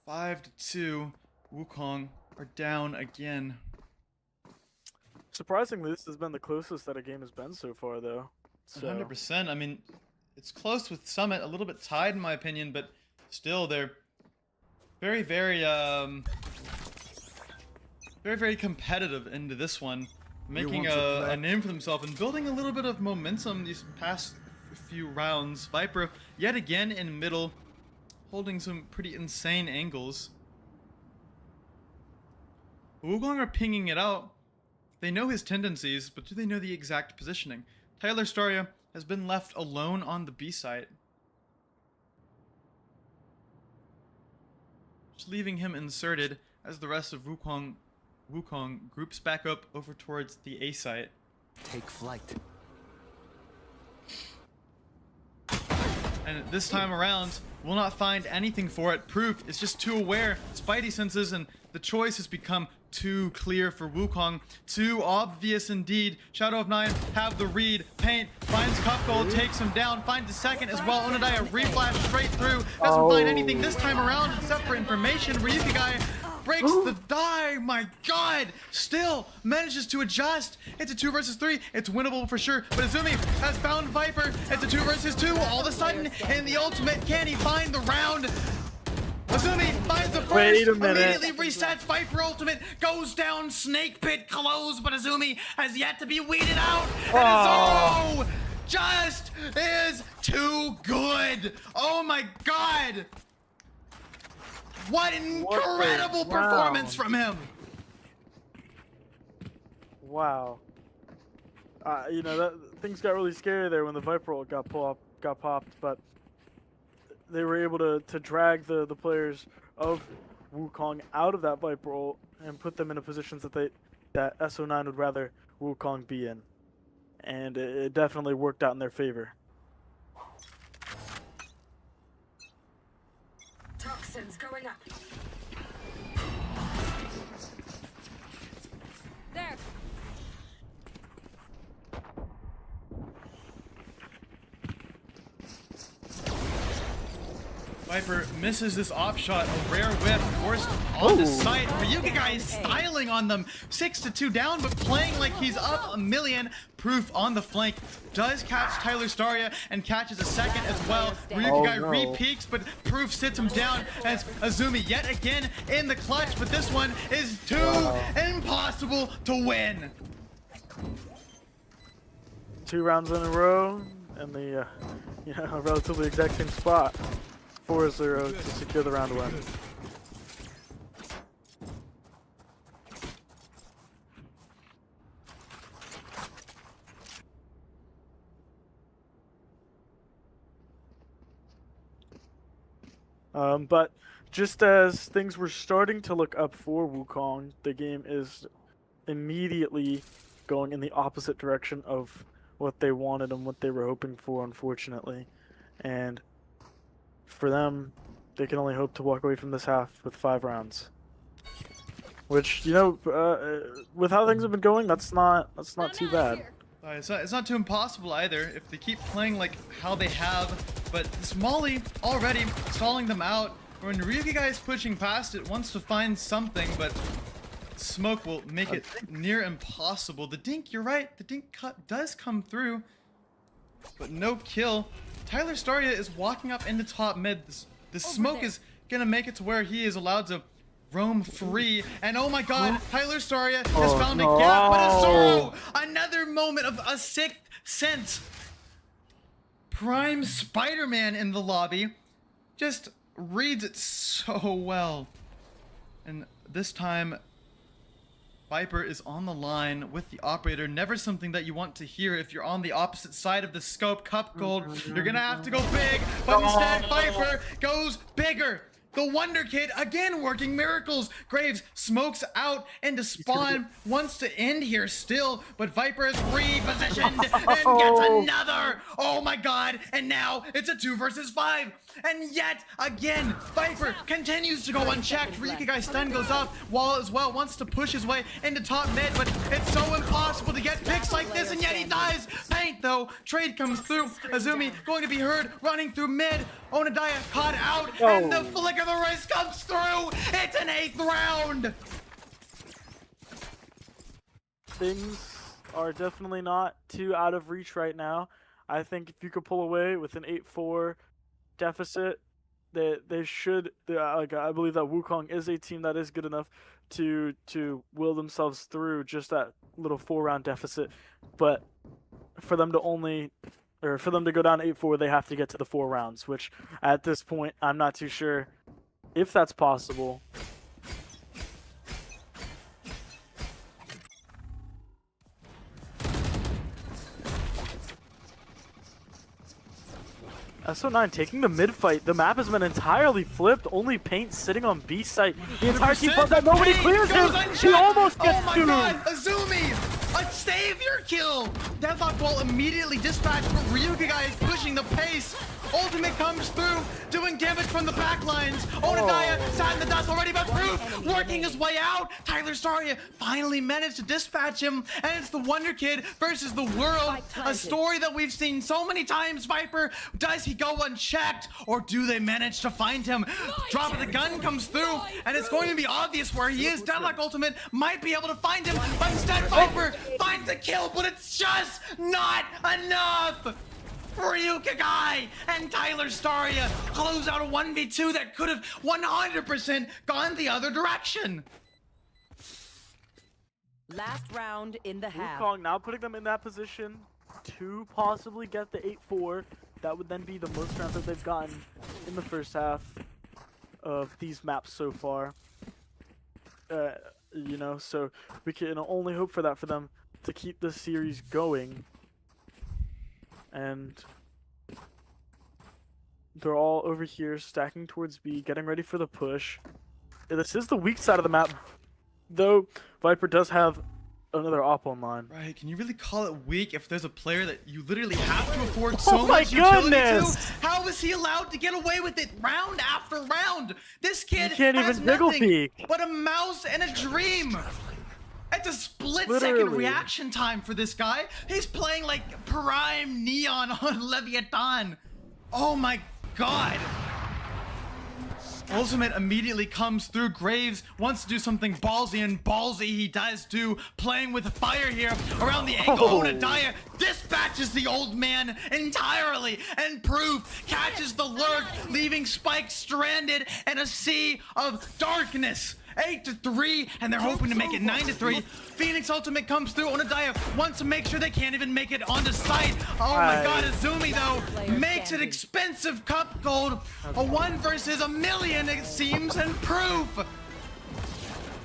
5-2, Wukong are down again. Surprisingly, this has been the closest that a game has been so far, though. So. 100%. I mean, it's close with Summit, a little bit tied in my opinion, but still they're very, very competitive into this one, making a name for themselves and building a little bit of momentum these past few rounds. Viper yet again in middle, holding some pretty insane angles. Wukong are pinging it out. They know his tendencies, but do they know the exact positioning? Tyler Storia has been left alone on the B site. Just leaving him inserted as the rest of Wukong groups back up over towards the A site. Take flight. And this time around, will not find anything for it. Proof is just too aware. Spidey senses, and the choice has become too clear for Wukong. Too obvious indeed. Shadow of 9 have the read. Paint finds Cup Gold, takes him down, finds a second as well. Onodai reflash straight through. Doesn't find anything this time around except for information. Ryuki guy breaks the die. My god! Still manages to adjust. It's a 2 versus 3. It's winnable for sure. But Azumi has found Viper. It's a 2 versus 2. All of a sudden, in the ultimate, can he find the round? Azumi finds the first. Wait a minute. Immediately resets. Viper ultimate goes down. Snake pit closed, but Azumi has yet to be weeded out. And Azumi just is too good. Oh my god. What incredible performance from him! Wow. You know, that things got really scary there when the Viper ult got popped, but they were able to drag the players of Wukong out of that Viper ult and put them in a positions that SO9 would rather Wukong be in. And it definitely worked out in their favor. Toxins going up. There. Viper misses this op shot, a rare whiff, forced on the site. Ryuki guy is styling on them, 6-2 down, but playing like he's up a million. Proof on the flank does catch Tyler Storia and catches a second as well. Ryuki guy re-peaks, but Proof sits him down as Azumi yet again in the clutch, but this one is too impossible to win. 2 rounds in a row, and the relatively exact same spot. 4-0 to secure the round win. But just as things were starting to look up for Wukong, the game is immediately going in the opposite direction of what they wanted and what they were hoping for, unfortunately. And for them, they can only hope to walk away from this half with 5 rounds. Which, you know, with how things have been going, that's not too bad. It's not too impossible either if they keep playing like how they have, but this Molly already stalling them out. When Ryuki guy is pushing past it, wants to find something, but smoke will make it near impossible. The dink, you're right, the dink cut does come through, but no kill. Tyler Storia is walking up into top mid. The smoke is gonna make it to where he is allowed to roam free, and oh my god, Tyler Storia has found a gap, but Azoro, another moment of a sixth sense. Prime Spider-Man in the lobby, just reads it so well. And this time, Viper is on the line with the operator. Never something that you want to hear if you're on the opposite side of the scope. Cup Gold, you're gonna have to go big, but instead Viper goes bigger. The Wonder Kid again working miracles. Graves smokes out into spawn. Wants to end here still, but Viper is repositioned and gets another. Oh my god! And now it's a 2 versus 5. And yet again, Viper continues to go unchecked. Ryuki guy stun goes up. Wall as well wants to push his way into top mid, but it's so impossible to get picks like this, and yet he dies. Paint though, trade comes through. Azumi going to be heard running through mid. Onodaya caught out, and the flick of the wrist comes through. It's an 8th round. Things are definitely not too out of reach right now. I think if you could pull away with an 8-4 deficit, that they should. Like, I believe that Wukong is a team that is good enough to will themselves through just that little 4-round deficit. But for them to for them to go down 8-4, they have to get to the 4 rounds, which at this point I'm not too sure if that's possible. SO9 taking the mid fight. The map has been entirely flipped. Only Paint sitting on B site. The entire team thought that nobody clears him. He almost gets Oh my two. god, Azumi! A savior kill! Deadlock Bolt immediately dispatched, but Ryuga is pushing the pace. Ultimate comes through, doing damage from the back lines. Onodaya sat in the dust already, but Proof working his way out. Tyler Staria finally managed to dispatch him, and it's the Wonder Kid versus the world. A story that we've seen so many times, Viper. Does he go unchecked, or do they manage to find him? Drop of the gun comes through, and it's going to be obvious where he is. Deadlock Ultimate might be able to find him, but instead Viper finds a kill, but it's just not enough. Ryuga and Tyler Staria close out a 1v2 that could have 100% gone the other direction. Last round in the half. Wukong now putting them in that position to possibly get the 8-4. That would then be the most rounds that they've gotten in the first half of these maps so far. You know, so we can only hope for that for them to keep this series going. And they're all over here stacking towards B, getting ready for the push. This is the weak side of the map, though Viper does have another op online. Right, can you really call it weak if there's a player that you literally have to afford so my much utility goodness! to? How is he allowed to get away with it round after round? This kid You can't has even jiggle nothing peek. but a mouse and a dream. It's a split-second Literally. reaction time for this guy. He's playing like prime Neon on Leviathan. Oh my god. Ultimate immediately comes through. Graves wants to do something ballsy, and ballsy he does do, playing with fire here around the angle. Oh. Onodaya dispatches the old man entirely, and Proof catches the lurk, leaving Spike stranded in a sea of darkness. 8-3, and they're hoping to make it 9-3. Phoenix Ultimate comes through. Onodaya wants to make sure they can't even make it onto site. Oh my god, Azumi though makes it expensive cup gold. A 1 versus a million it seems, and Proof.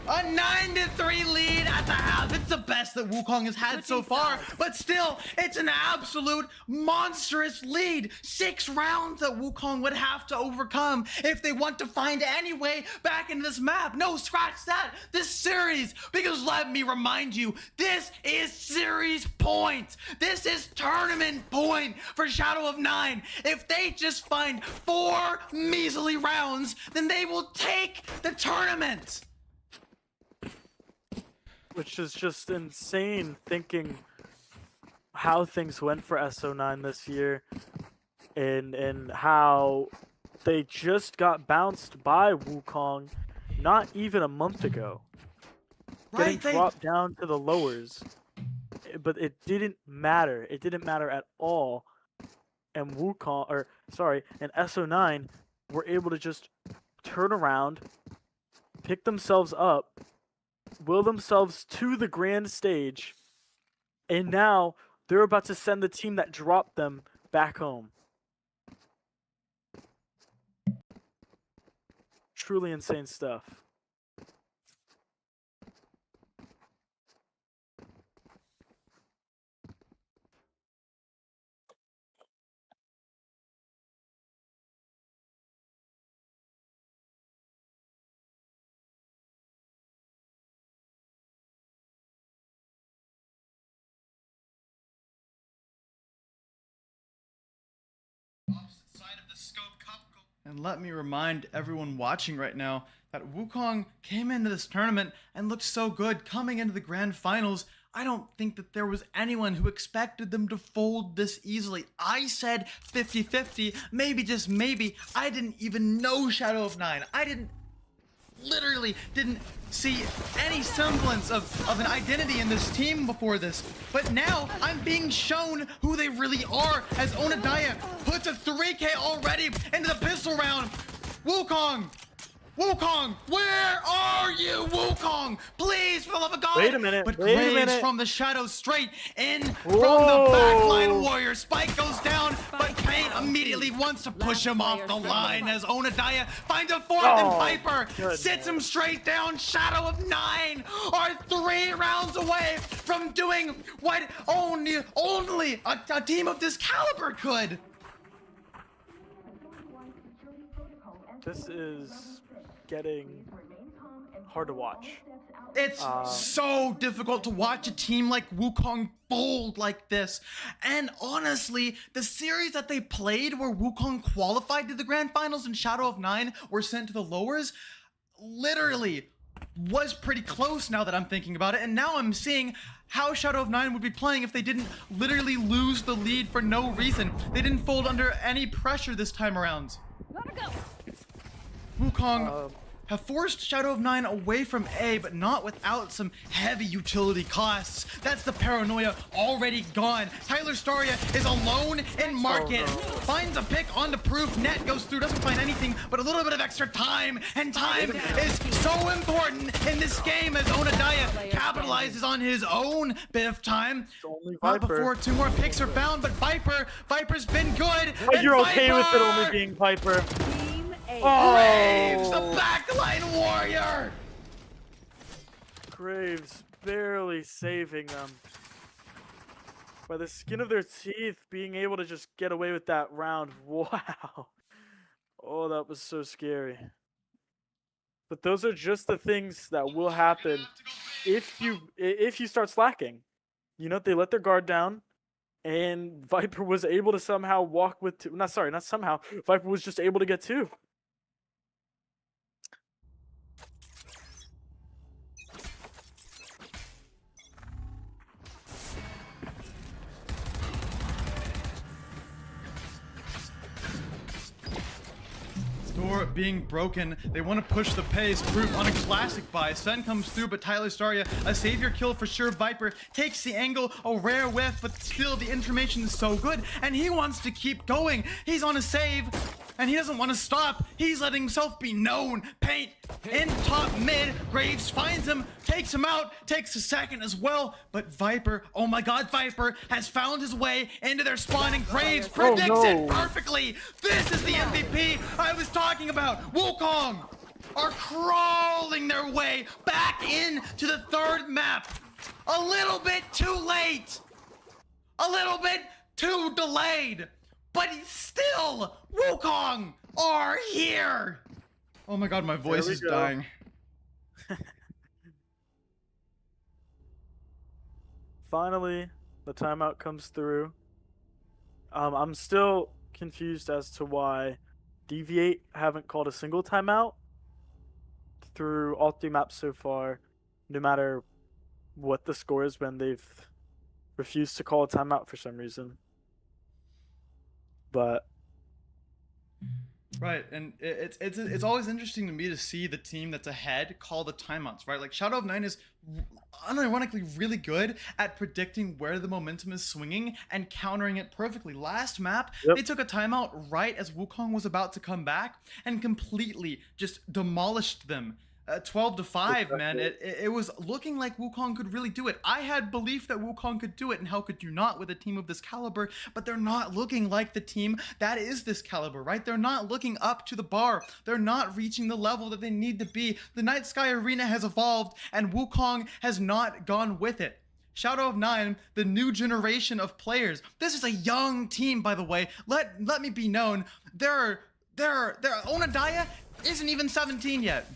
A 9-3 lead at the half. It's the best that Wukong has had so far, but still, it's an absolute monstrous lead. 6 rounds that Wukong would have to overcome if they want to find any way back into this map. No, scratch that. This series, because let me remind you, this is series point. This is tournament point for Shadow of 9. If they just find 4 measly rounds, then they will take the tournament. Which is just insane thinking how things went for SO9 this year and how they just got bounced by Wukong not even a month ago. Right, Getting dropped down to the lowers. But it didn't matter. It didn't matter at all. And and SO9 were able to just turn around, pick themselves up, will themselves to the grand stage, and now they're about to send the team that dropped them back home. Truly insane stuff. Side of the scope cup. And let me remind everyone watching right now that Wukong came into this tournament and looked so good coming into the grand finals. I don't think that there was anyone who expected them to fold this easily. I said 50-50, maybe, just maybe. I didn't even know Shadow of 9. Literally didn't see any semblance of an identity in this team before this. But now I'm being shown who they really are as Onodaya puts a 3K already into the pistol round. Wukong! Wukong! Where are you, Wukong? Please, for the love of God! Wait a minute, But wait a Graves minute. from the shadows straight in from Whoa. the backline warrior. Spike goes down, but Pain immediately wants to push him off the line as Onodaya finds a 4th and Piper goodness. sits him straight down. Shadow of 9 are 3 rounds away from doing what only a team of this caliber could. This is getting hard to watch. It's so difficult to watch a team like Wukong fold like this. And honestly, the series that they played where Wukong qualified to the grand finals and Shadow of 9 were sent to the lowers, literally was pretty close now that I'm thinking about it. And now I'm seeing how Shadow of 9 would be playing if they didn't literally lose the lead for no reason. They didn't fold under any pressure this time around. Gotta go. Wukong have forced Shadow of 9 away from A, but not without some heavy utility costs. That's the paranoia already gone. Tyler Staria is alone in market. Finds a pick onto Proof. Net goes through, doesn't find anything, but a little bit of extra time. And time is so important in this game as Onodaya capitalizes on his own bit of time. Not before 2 more picks are found, but Viper's been good. But you're okay with it only being Viper. Team A. Graves, the backline warrior! Graves barely saving them. By the skin of their teeth, being able to just get away with that round. Wow. Oh, that was so scary. But those are just the things that will happen if you start slacking. You know, they let their guard down, and Viper was able to somehow walk with two. Not somehow. Viper was just able to get 2. Door being broken. They want to push the pace. Proof on a classic buy. Sun comes through, but Tyler Staria, a savior kill for sure. Viper takes the angle, a rare whiff, but still the information is so good, and he wants to keep going. He's on a save, and he doesn't want to stop. He's letting himself be known. Paint in top mid. Graves finds him, takes him out, takes a second as well, but Viper, oh my god, Viper has found his way into their spawn, and Graves predicts it perfectly. This is the MVP I was talking about. Wukong are crawling their way back into the 3rd map. A little bit too late. A little bit too delayed. But still, Wukong are here. Oh my god, my voice is dying. Finally, the timeout comes through. I'm still confused as to why DV8 haven't called a single timeout through all 3 maps so far, no matter what the score is, when they've refused to call a timeout for some reason. But right, and it's always interesting to me to see the team that's ahead call the timeouts, right? Like Shadow of 9 is unironically really good at predicting where the momentum is swinging and countering it perfectly. Last map, they took a timeout right as Wukong was about to come back and completely just demolished them. 12-5, man. It was looking like Wukong could really do it. I had belief that Wukong could do it, and how could you not with a team of this caliber? But they're not looking like the team that is this caliber, right? They're not looking up to the bar. They're not reaching the level that they need to be. The Night Sky Arena has evolved, and Wukong has not gone with it. Shadow of 9, the new generation of players. This is a young team, by the way. Let me be known. Onodaya isn't even 17 yet.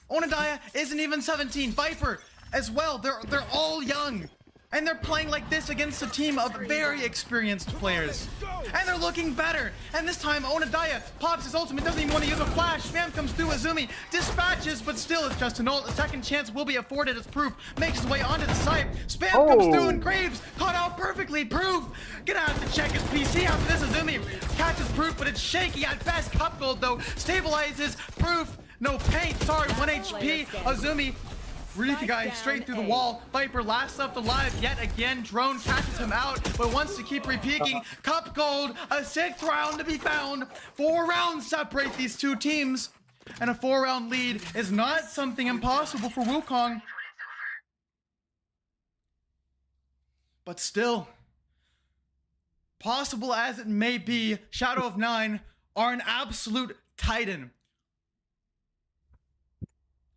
Onodaya isn't even 17. Viper as well. They're all young. And they're playing like this against a team of very experienced players. And they're looking better. And this time Onodaya pops his ultimate, doesn't even want to use a flash. Spam comes through, Azumi dispatches, but still it's just an ult. A second chance will be afforded as Proof makes his way onto the site. Spam comes through, and Graves caught out perfectly. Proof gonna have to check his PC after this. Azumi catches Proof, but it's shaky at best. Cup Gold though stabilizes Proof. No paint, sorry, 1 HP. Azumi, Rika guy straight through the wall. Viper last left alive yet again. Drone catches him out, but wants to keep repeaking. Cup Gold, a 6th round to be found. 4 rounds separate these 2 teams. And a 4-round lead is not something impossible for Wukong. But still, possible as it may be, Shadow of 9 are an absolute titan.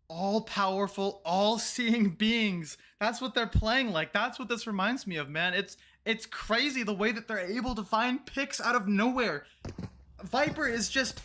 All-powerful, all-seeing beings. That's what they're playing like. That's what this reminds me of, man. It's crazy the way that they're able to find picks out of nowhere. Viper is just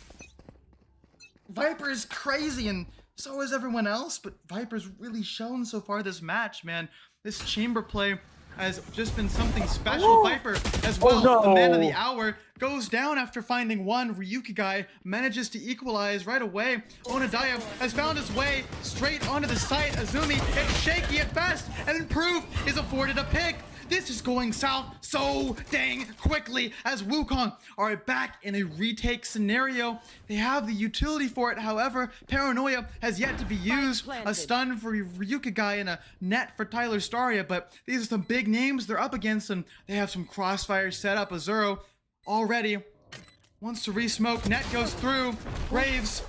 Viper is crazy, and so is everyone else, but Viper's really shown so far this match, man. This chamber play has just been something special. Viper as well, the man of the hour, goes down after finding one. Ryukigai manages to equalize right away. Onodaya has found his way straight onto the site. Azumi, it's shaky at best, and then Proof is afforded a pick. This is going south so dang quickly as Wukong are back in a retake scenario. They have the utility for it, however, Paranoia has yet to be used. A stun for Ryukigai and a net for Tyler Staria, but these are some big names they're up against, and they have some crossfire set up. Azuro already wants to re-smoke, net goes through, Graves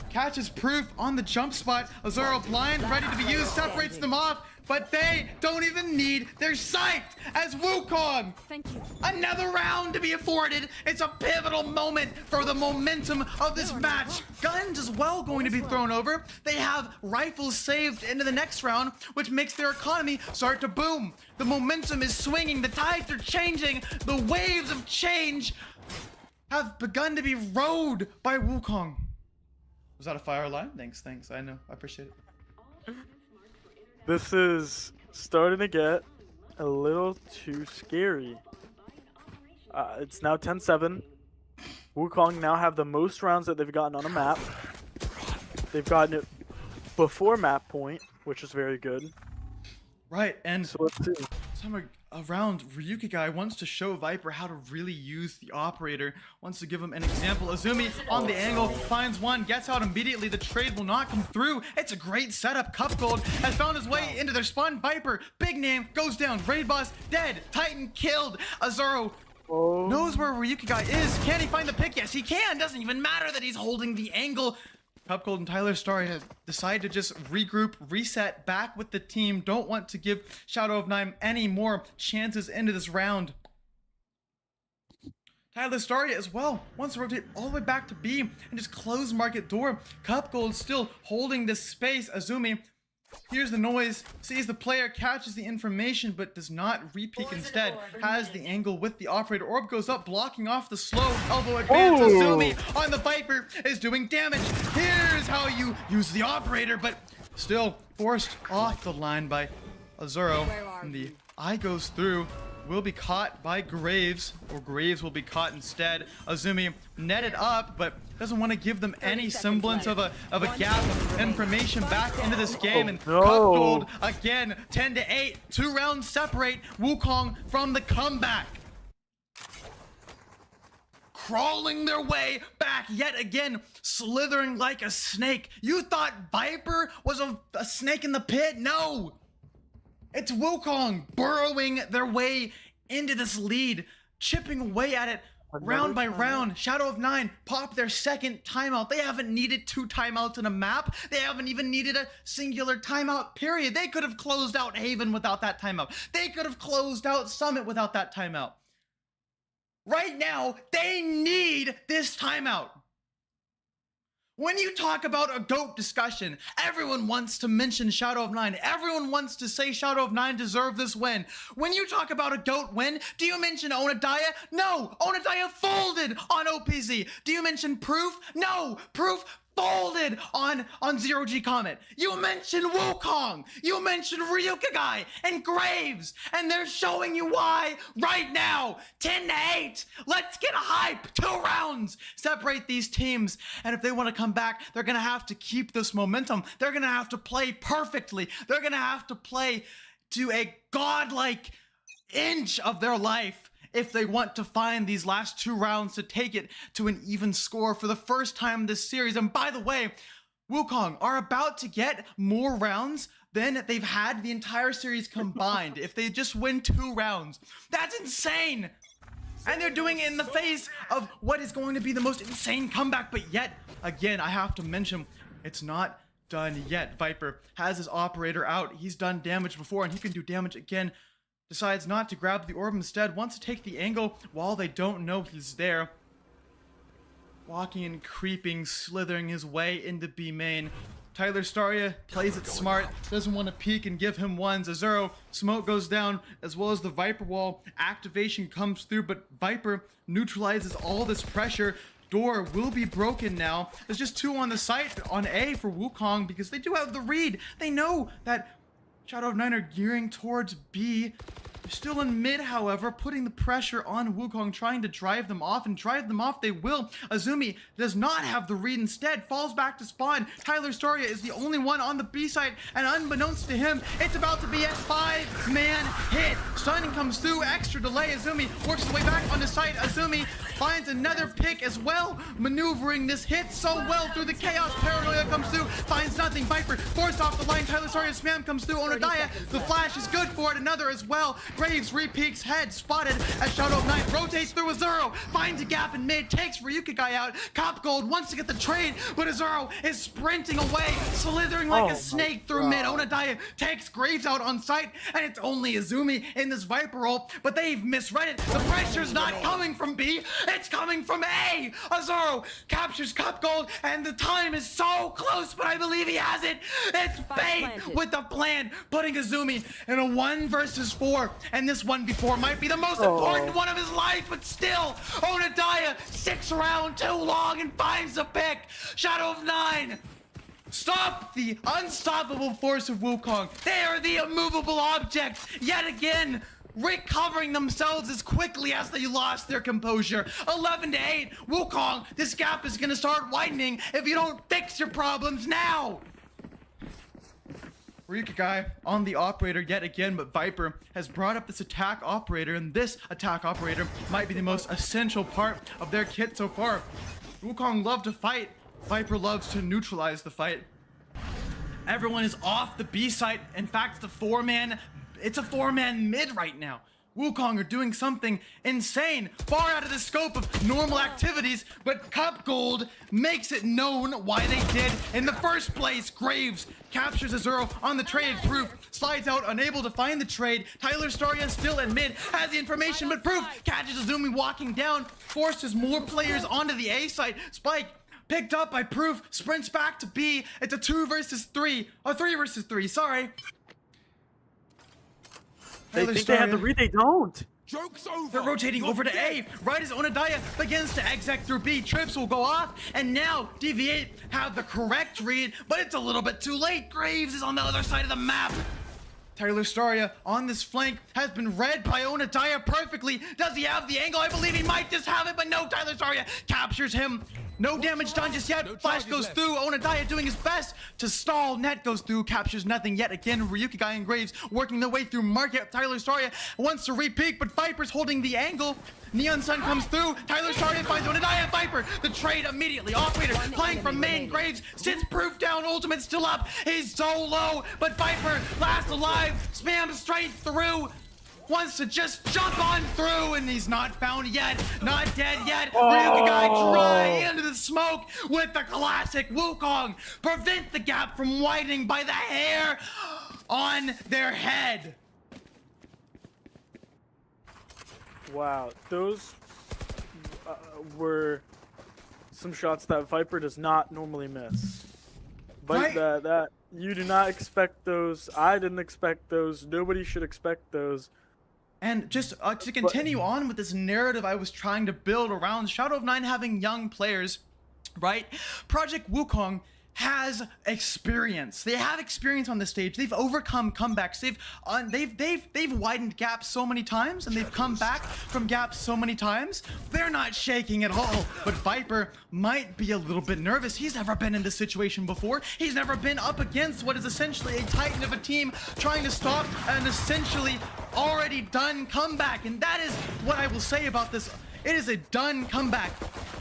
catches Proof on the jump spot. Azuro blind, ready to be used, separates them off, but they don't even need their sight as Wukong. Thank you. Another round to be afforded. It's a pivotal moment for the momentum of this match. Guns as well going to be thrown over. They have rifles saved into the next round, which makes their economy start to boom. The momentum is swinging. The tides are changing. The waves of change have begun to be rode by Wukong. Was that a fire alarm? Thanks. I know. I appreciate it. This is starting to get a little too scary. It's now 10-7. Wukong now have the most rounds that they've gotten on a map. They've gotten it before map point, which is very good. Right, and So let's see. somewhere around, Ryukigai wants to show Viper how to really use the operator, wants to give him an example. Azumi on the angle, finds one, gets out immediately. The trade will not come through. It's a great setup. Cup Gold has found his way into their spawn. Viper, big name, goes down. Raid boss, dead. Titan killed. Azuro knows where Ryukigai is. Can he find the pick? Yes, he can. Doesn't even matter that he's holding the angle. Cup Gold and Tyler Starry have decided to just regroup, reset, back with the team. Don't want to give Shadow of Nine any more chances into this round. Tyler Starry as well wants to rotate all the way back to B and just close market door. Cup Gold still holding this space. Azumi hears the noise, sees the player, catches the information, but does not re-peek. Instead, has the angle with the operator. Orb goes up, blocking off the slow elbow advance. Azumi on the Viper is doing damage. Here's how you use the operator, but still forced off the line by Azuro. And the eye goes through. Will be caught by Graves, or Graves will be caught instead. Azumi netted up, but doesn't want to give them any semblance of a gap of information back into this game. And Cup Gold again, 10-8, 2 rounds separate Wukong from the comeback. Crawling their way back yet again, slithering like a snake. You thought Viper was a snake in the pit? No! It's Wukong burrowing their way into this lead, chipping away at it round by round. Shadow of Nine pop their second timeout. They haven't needed 2 timeouts in a map. They haven't even needed a singular timeout, period. They could have closed out Haven without that timeout. They could have closed out Summit without that timeout. Right now, they need this timeout. When you talk about a GOAT discussion, everyone wants to mention Shadow of Nine. Everyone wants to say Shadow of Nine deserved this win. When you talk about a GOAT win, do you mention Onodaya? No, Onodaya folded on OPZ. Do you mention Proof? No, Proof folded on Zero G Comet. You mentioned Wukong. You mentioned Ryukigai and Graves, and they're showing you why right now. 10-8. Let's get a hype. 2 rounds separate these teams, and if they want to come back, they're gonna have to keep this momentum. They're gonna have to play perfectly. They're gonna have to play to a godlike inch of their life if they want to find these last 2 rounds to take it to an even score for the first time this series. And by the way, Wukong are about to get more rounds than they've had the entire series combined if they just win 2 rounds. That's insane! And they're doing it in the face of what is going to be the most insane comeback, but yet, again, I have to mention, it's not done yet. Viper has his operator out. He's done damage before, and he can do damage again. Decides not to grab the orb, instead wants to take the angle while they don't know he's there. Walking and creeping, slithering his way into B main. Tyler Staria plays it smart, doesn't want to peek and give him ones. Azuro, smoke goes down, as well as the Viper wall. Activation comes through, but Viper neutralizes all this pressure. door will be broken now. There's just 2 on the site on A for Wukong because they do have the read. They know that Shadow of 9 are gearing towards B. They're still in mid, however, putting the pressure on Wukong, trying to drive them off, and drive them off they will. Azumi does not have the read, instead falls back to spawn. Tyler Storia is the only one on the B site, and unbeknownst to him, it's about to be a 5-man hit. Stunning comes through, extra delay. Azumi works his way back on the site. Azumi finds another pick as well, maneuvering this hit so well through the chaos. Paranoia comes through, finds nothing. Viper forced off the line. Tyler Storia's spam comes through. Onodaya, the flash is good for it. Another as well. Graves re-peeks, head spotted as Shadow of 9 rotates through Azuro, finds a gap in mid, takes Ryuka guy out. Cop Gold wants to get the trade, but Azuro is sprinting away, slithering like a snake through mid. Onodaya takes Graves out on site, and it's only Azumi in this Viper ult, but they've misread it. The pressure's not coming from B, it's coming from A. Azuro captures Cop Gold, and the time is so close, but I believe he has it. It's Fate with the plan, putting Azumi in a 1 versus 4. And this 1v4 might be the most important one of his life, but still, Onodaya 6 round too long and finds the pick. Shadow of 9. Stop the unstoppable force of Wukong. They are the immovable object yet again, recovering themselves as quickly as they lost their composure. 11-8. Wukong, this gap is gonna start widening if you don't fix your problems now. Ryuka guy on the operator yet again, but Viper has brought up this attack operator, and this attack operator might be the most essential part of their kit so far. Wukong love to fight. Viper loves to neutralize the fight. Everyone is off the B site. In fact, it's a 4-man mid right now. Wukong are doing something insane, far out of the scope of normal activities, but Cup Gold makes it known why they did in the first place. Graves captures Azuro on the trade. Proof slides out, unable to find the trade. Tyler Storia still in mid, has the information, but Proof catches Azumi walking down, forces more players onto the A site. Spike picked up by Proof, sprints back to B. It's a 2 versus 3, or 3 versus 3, sorry. They think they have the read, they don't. Joke's over. They're rotating over to A. Right as Onodaya begins to exec through B. Trips will go off, and now DV8 have the correct read, but it's a little bit too late. Graves is on the other side of the map. Tyler Storia on this flank has been read by Onodaya perfectly. Does he have the angle? I believe he might just have it, but no, Tyler Storia captures him. No damage done just yet. Flash goes through. Onodaya doing his best to stall. Net goes through. Captures nothing yet again. Ryuka guy and Graves working their way through market. Tyler Storia wants to re-peek, but Viper's holding the angle. Neon Sun comes through. Tyler Storia finds Onodaya. Viper. The trade immediately. Operator playing from main. Graves sits Proof down. Ultimate still up. He's so low, but Viper last alive. Spams straight through. Wants to just jump on through, and he's not found yet, not dead yet. Ryuka guy dry into the smoke with the classic Wukong. Prevent the gap from widening by the hair on their head. Wow, those were some shots that Viper does not normally miss. But that you do not expect those. I didn't expect those. Nobody should expect those. And just to continue on with this narrative I was trying to build around Shadow of 9 having young players, right? Project Wukong has experience. They have experience on the stage. They've overcome comebacks. They've widened gaps so many times, and they've come back from gaps so many times. They're not shaking at all. But Viper might be a little bit nervous. He's never been in this situation before. He's never been up against what is essentially a titan of a team trying to stop an essentially already done comeback. And that is what I will say about this. It is a done comeback.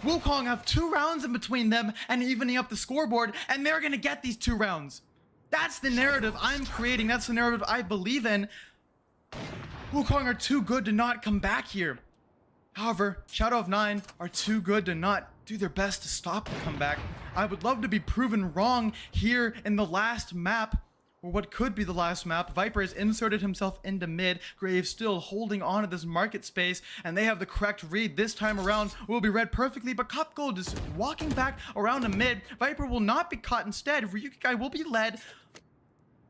Wukong have 2 rounds in between them and evening up the scoreboard, and they're gonna get these 2 rounds. That's the narrative I'm creating. That's the narrative I believe in. Wukong are too good to not come back here. However, Shadow of 9 are too good to not do their best to stop the comeback. I would love to be proven wrong here in the last map, or what could be the last map. Viper has inserted himself into mid. Graves still holding on to this market space, and they have the correct read this time around. Will be read perfectly, but Cop Gold is walking back around the mid. Viper will not be caught. Instead, Ryuka guy will be led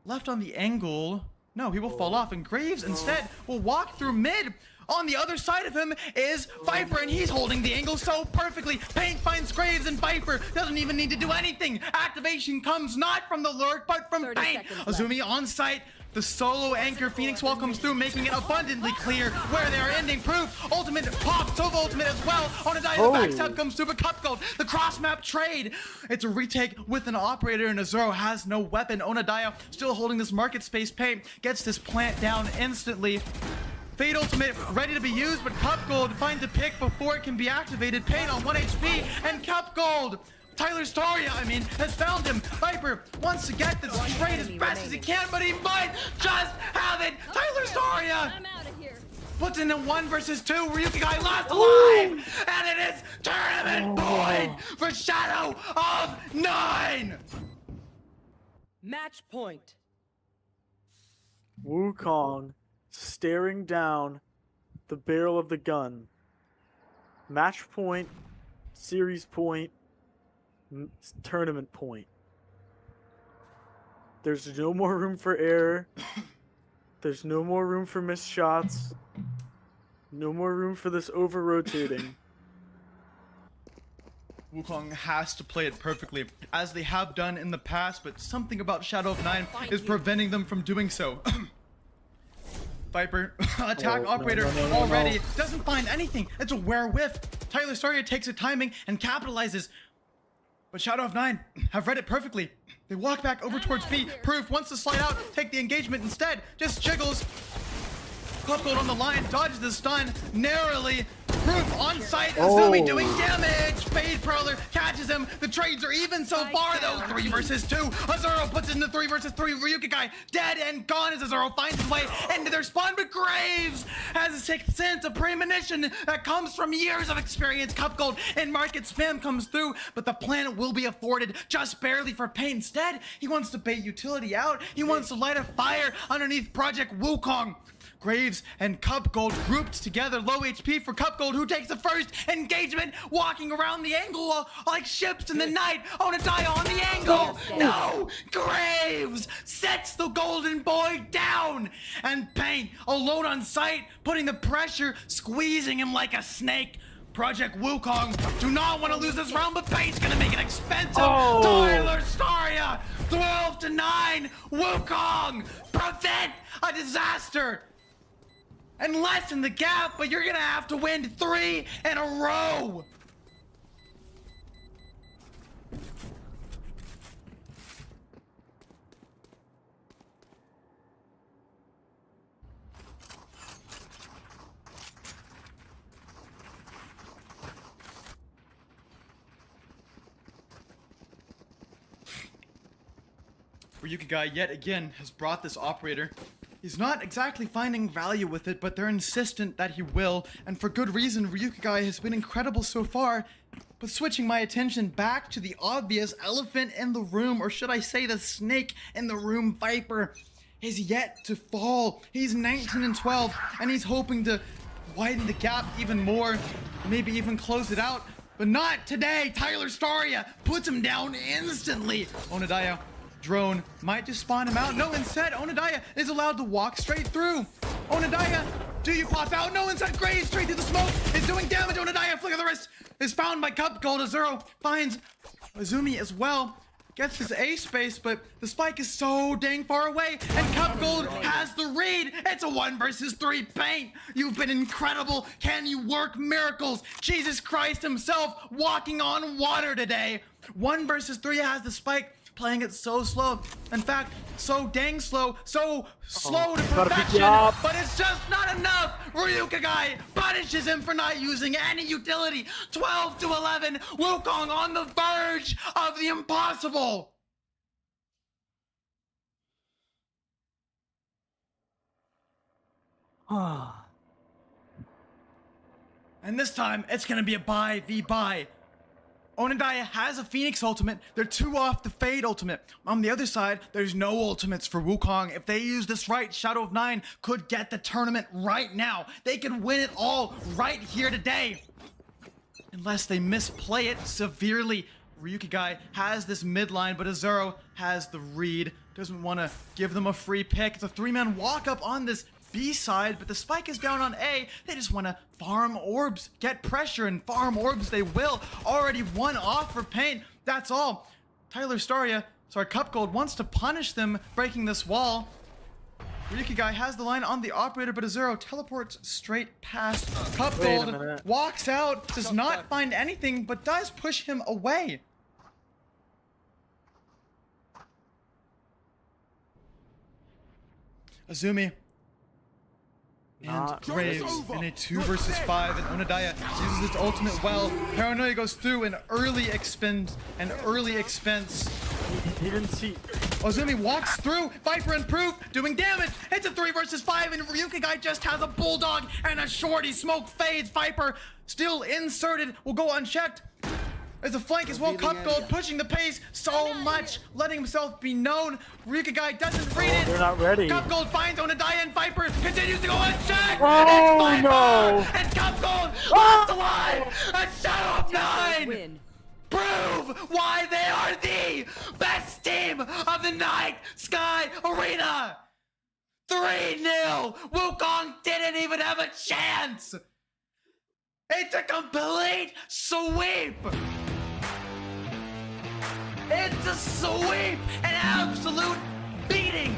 left on the angle. No, he will fall off, and Graves instead will walk through mid. On the other side of him is Viper, and he's holding the angle so perfectly. Paint finds Graves, and Viper doesn't even need to do anything. Activation comes not from the lurk, but from 30 Paint. seconds left. Azumi on site. The solo anchor Phoenix wall comes through, making it abundantly clear where they are ending. Proof, ultimate, pop, Sova ultimate as well. Onadaya, the backstab comes through, but Cup Gold, the cross map trade. It's a retake with an operator, and Azuro has no weapon. Onadaya still holding this market space. Paint gets this plant down instantly. Fade ultimate ready to be used, but Cup Gold finds a pick before it can be activated. Paint on 1 HP, and Cup Gold. Tyler Storia, has found him. Viper wants to get this trade as best as he can, but he might just have it. Tyler Storia I'm out of here. puts in a 1 versus 2. Ryuki guy lost alive, and it is tournament point for Shadow of 9. Match point. Wukong staring down the barrel of the gun. Match point, series point, tournament point. There's no more room for error. There's no more room for missed shots. No more room for this over-rotating. Wukong has to play it perfectly, as they have done in the past, but something about Shadow of 9 is preventing them from doing so. Viper, attack operator already doesn't find anything. It's a rare whiff. Tyler Storia takes a timing and capitalizes. But Shadow of 9 have read it perfectly. They walk back over towards B. Proof wants to slide out, take the engagement instead. Just jiggles. Cup Gold on the line, dodges the stun narrowly. Proof on site, Azumi doing damage. Fade Prowler catches him. The trades are even so far though. 3 versus 2. Azuro puts it into 3 versus 3. Ryuki guy dead and gone as Azuro finds his way into their spawn. But Graves has a sixth sense, a premonition that comes from years of experience. Cup Gold and market spam comes through, but the planet will be afforded just barely for Pain. Instead, he wants to bait utility out. He wants to light a fire underneath Project Wukong. Graves and Cup Gold grouped together. Low HP for Cup Gold, who takes the first engagement, walking around the angle like ships in the night. Onadaya on the angle. No! Graves sets the golden boy down. And Paint alone on site, putting the pressure, squeezing him like a snake. Project Wukong do not want to lose this round, but Paint's gonna make it expensive. Tyler Staria, 12-9. Wukong prevent a disaster and lessen the gap, but you're gonna have to win 3 in a row. Ryuki guy yet again has brought this operator. He's not exactly finding value with it, but they're insistent that he will, and for good reason. Ryuki guy has been incredible so far, but switching my attention back to the obvious elephant in the room, or should I say the snake in the room, Viper, is yet to fall. He's 19-12, and he's hoping to widen the gap even more, maybe even close it out, but not today. Tyler Staria puts him down instantly. Onadaya drone might just spawn him out. No, instead, Onadaya is allowed to walk straight through. Onadaya, do you pop out? No, instead, Graves straight through the smoke is doing damage. Onadaya, flick of the wrist, is found by Cup Gold. Azuro finds Azumi as well. Gets his A space, but the spike is so dang far away, and Cup Gold has the read. It's a 1 versus 3 Paint. You've been incredible. Can you work miracles? Jesus Christ himself walking on water today. 1 versus 3 has the spike. Playing it so slow. In fact, so dang slow. So slow to perfection. But it's just not enough. Ryuki guy punishes him for not using any utility. 12-11. Wukong on the verge of the impossible. And this time, it's gonna be a buy v buy. Onadaya has a Phoenix ultimate. They're 2 off the Fade ultimate. On the other side, there's no ultimates for Wukong. If they use this right, Shadow of 9 could get the tournament right now. They could win it all right here today. Unless they misplay it severely. Ryuki guy has this midline, but Azuro has the read. Doesn't want to give them a free pick. It's a 3-man walk up on this B side, but the spike is down on A. They just want to farm orbs, get pressure, and farm orbs they will. Already one off for Paint. That's all. Tyler Staria, sorry, Cup Gold wants to punish them breaking this wall. Ryuki guy has the line on the operator, but Azuro teleports straight past. Cup Wait a Gold minute. walks out, does not find anything, but does push him away. Azumi and Not Graves in a 2 versus 5, and Onodaya uses its ultimate well. Paranoia goes through an early expense. He didn't see. Ozumi walks through, Viper and Proof doing damage. It's a 3 versus 5, and Ryuki guy just has a bulldog and a shorty. Smoke fades. Viper still inserted, will go unchecked. There's a flank as well. Cup Gold pushing the pace so much, letting himself be known. Ryuki guy doesn't read it. They're not ready. Cup Gold finds Onodaya, and Viper continues to go unchecked. Oh, It's Viper, no. and Cup Gold lost alive. A Shadow of 9. Win. Prove why they are the best team of the Night Sky Arena. 3-0. Wukong didn't even have a chance. It's a complete sweep. It's a sweep, an absolute beating